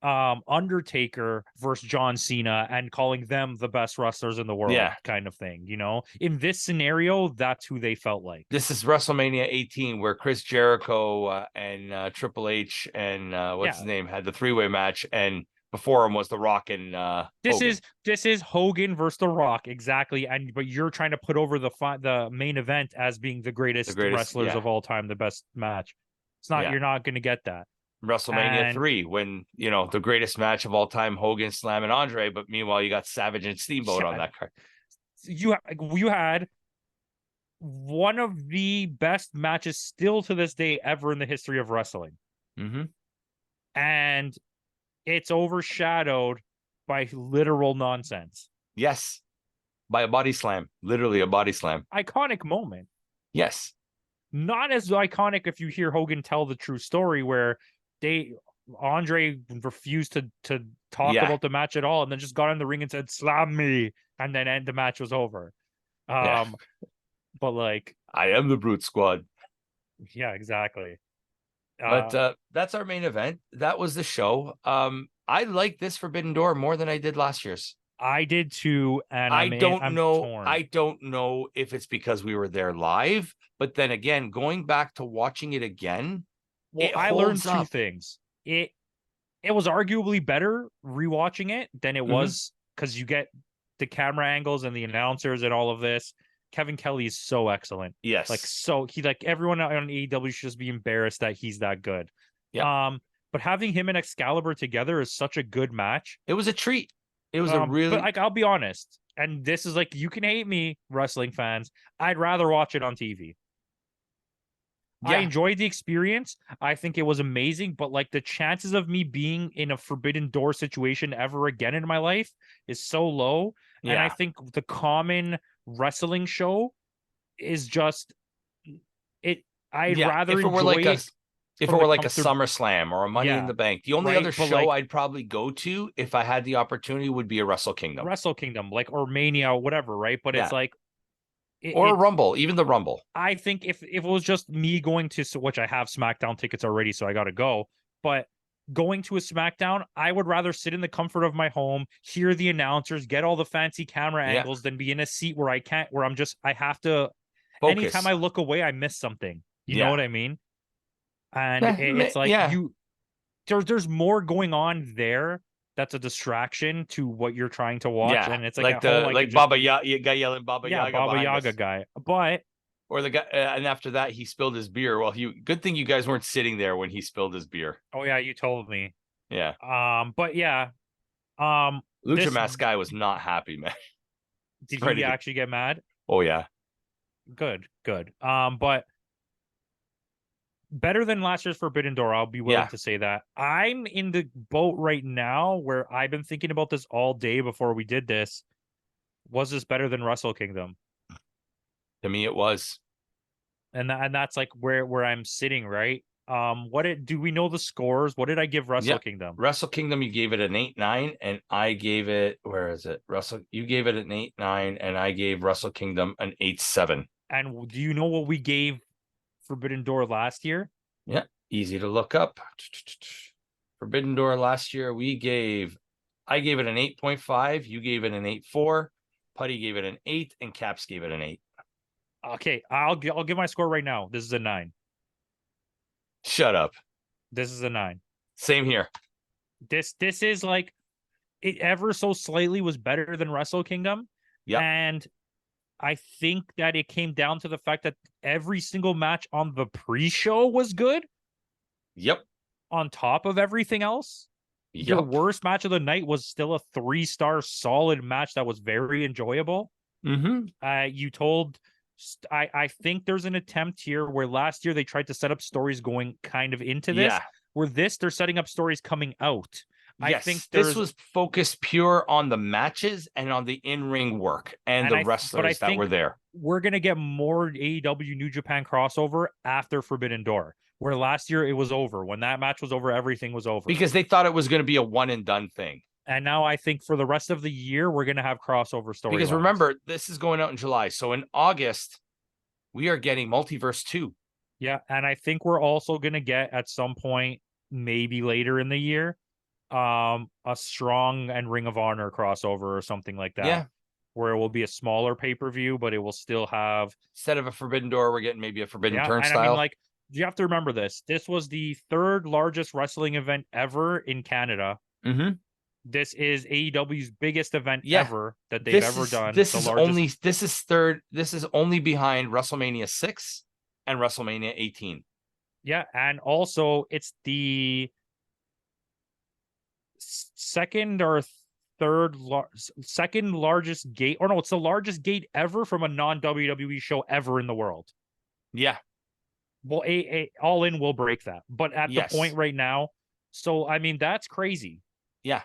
Undertaker versus John Cena and calling them the best wrestlers in the world, kind of thing. In this scenario, that's who they felt like. This is WrestleMania 18, where Chris Jericho and Triple H and what's his name had the 3-way match, and before him was The Rock and Hogan. This is Hogan versus The Rock, exactly. But you're trying to put over the main event as being the greatest wrestlers of all time, the best match. It's not. You're not going to get that. WrestleMania 3, when the greatest match of all time, Hogan slamming Andre, but meanwhile you got Savage and Steamboat on that card. You had one of the best matches still to this day ever in the history of wrestling, and it's overshadowed by literal nonsense. Yes, by a body slam, literally a body slam. Iconic moment. Yes, not as iconic if you hear Hogan tell the true story where Andre refused to talk about the match at all, and then just got in the ring and said "slam me," and then the match was over. But like, I am the Brute Squad. Yeah, exactly. But that's our main event. That was the show. I like this Forbidden Door more than I did last year's. I did too, and I don't know. Torn. I don't know if it's because we were there live, but then again, going back to watching it again. Well, I learned 2 things. It was arguably better rewatching it than it was, because you get the camera angles and the announcers and all of this. Kevin Kelly is so excellent. Yes. Everyone on AEW should just be embarrassed that he's that good. Yeah. But having him and Excalibur together is such a good match. It was a treat. It was a really, but I'll be honest, and this is you can hate me, wrestling fans. I'd rather watch it on TV. I enjoyed the experience. I think it was amazing, but the chances of me being in a Forbidden Door situation ever again in my life is so low. Yeah. And I think the common wrestling show is just it. I'd rather if it were if it were like a SummerSlam or a Money in the Bank. The only other show I'd probably go to if I had the opportunity would be a Wrestle Kingdom. Or Mania or whatever, right? But it's or a Rumble, even the Rumble. I think if it was just me going to, which I have SmackDown tickets already, so I got to go. But going to a SmackDown, I would rather sit in the comfort of my home, hear the announcers, get all the fancy camera angles, than be in a seat where I have to. Focus. Anytime I look away, I miss something. You know what I mean? And it's there's more going on there. That's a distraction to what you're trying to watch, and it's Baba Yaga guy yelling Baba Yaga, Baba Yaga guy. But or the guy, and after that he spilled his beer. Well, good thing you guys weren't sitting there when he spilled his beer. Oh yeah, you told me. Yeah. But yeah. Lucha Mask guy was not happy, man. Did he actually get mad? Oh yeah. Good. But better than last year's Forbidden Door, I'll be willing to say that. I'm in the boat right now where I've been thinking about this all day before we did this. Was this better than Wrestle Kingdom? To me, it was. And that's where I'm sitting, right? Do we know the scores? What did I give Wrestle Yeah. Kingdom? Wrestle Kingdom, you gave it an 8-9, and I gave it, where is it? You gave it an 8-9, and I gave Wrestle Kingdom an 8-7. And do you know what we gave Forbidden Door last year? Yeah, easy to look up. Forbidden Door last year, I gave it an 8.5, you gave it an 8.4, Putty gave it an 8, and Caps gave it an 8. Okay, I'll give my score right now. This is a 9. Shut up. This is a 9. Same here. This is like, it ever so slightly was better than Wrestle Kingdom. Yeah. And I think that it came down to the fact that every single match on the pre-show was good. Yep. On top of everything else. Yep. Your worst match of the night was still a 3-star solid match that was very enjoyable. You told, I think there's an attempt here where last year they tried to set up stories going kind of into this. Yeah. Where they're setting up stories coming out. Yes, I think this was focused pure on the matches and on the in-ring work and the wrestlers that were there. We're going to get more AEW New Japan crossover after Forbidden Door, where last year it was over. When that match was over, everything was over. Because they thought it was going to be a one-and-done thing. And now I think for the rest of the year, we're going to have crossover stories. Because remember, this is going out in July. So in August, we are getting Multiverse 2. Yeah, and I think we're also going to get at some point, maybe later in the year, a Strong and Ring of Honor crossover or something like that. Yeah. Where it will be a smaller pay-per-view, but it will still have, instead of a Forbidden Door, we're getting maybe a Forbidden Turnstile. And I mean, like, you have to remember this. This was the 3rd largest wrestling event ever in Canada. This is AEW's biggest event ever that they've ever done. This is third. This is only behind WrestleMania 6 and WrestleMania 18. Yeah, and also it's the second largest gate, or no, it's the largest gate ever from a non-WWE show ever in the world. Yeah. Well, All In will break that, but at the point right now, so I mean that's crazy. Yeah.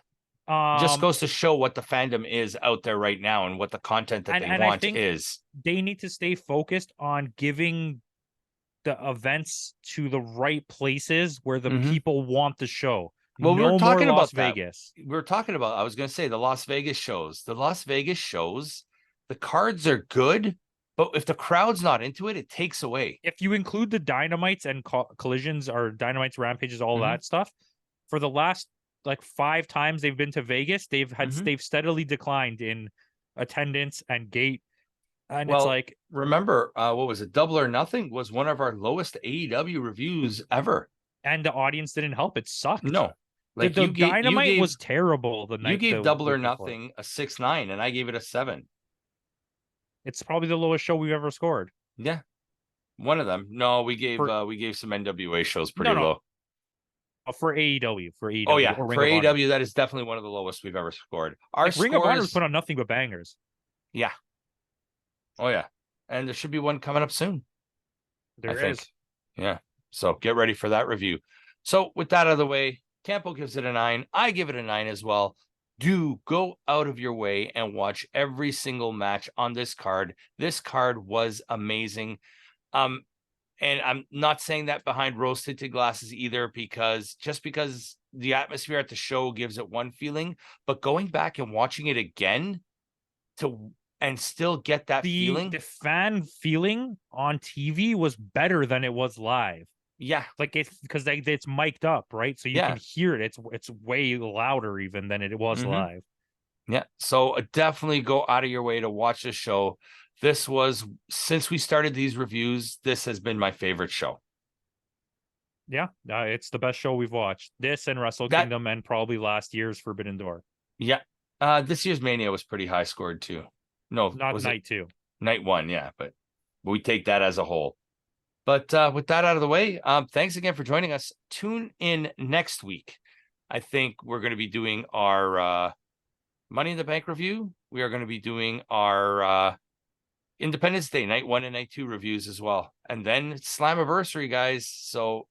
Just goes to show what the fandom is out there right now and what the content that they want is. They need to stay focused on giving the events to the right places where the people want the show. Well, we were talking about Las Vegas. We were talking about, I was going to say, the Las Vegas shows. The Las Vegas shows, the cards are good, but if the crowd's not into it, it takes away. If you include the Dynamites and Collisions or Dynamites, Rampages, all that stuff, for the last like 5 times they've been to Vegas, they've steadily declined in attendance and gate. And it's like, remember, what was it? Double or Nothing was one of our lowest AEW reviews ever. And the audience didn't help. It sucked. No. Like the Dynamite was terrible the night. You gave Double or Nothing a 6.9 and I gave it a 7. It's probably the lowest show we've ever scored. Yeah. One of them. No, we gave some NWA shows pretty low. For AEW. Oh, yeah. For AEW, that is definitely one of the lowest we've ever scored. Our Ring of Honor was put on nothing but bangers. Yeah. Oh, yeah. And there should be one coming up soon. There is. Yeah. So get ready for that review. So with that out of the way, Campo gives it a 9. I give it a 9 as well. Do go out of your way and watch every single match on this card. This card was amazing. And I'm not saying that behind rose-tinted glasses either, because the atmosphere at the show gives it one feeling, but going back and watching it again and still get that feeling. The fan feeling on TV was better than it was live. Yeah. Like because it's mic'd up, right? So you can hear it. It's way louder even than it was live. Yeah. So definitely go out of your way to watch this show. This was, since we started these reviews, this has been my favorite show. Yeah, it's the best show we've watched. This and Wrestle Kingdom and probably last year's Forbidden Door. Yeah. This year's Mania was pretty high scored too. No, not night 2. Night 1, yeah, but we take that as a whole. But with that out of the way, thanks again for joining us. Tune in next week. I think we're going to be doing our Money in the Bank review. We are going to be doing our Independence Day Night 1 and Night 2 reviews as well. And then it's Slammiversary, guys. So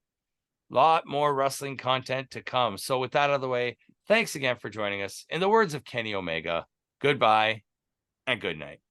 a lot more wrestling content to come. So with that out of the way, thanks again for joining us. In the words of Kenny Omega, goodbye and good night.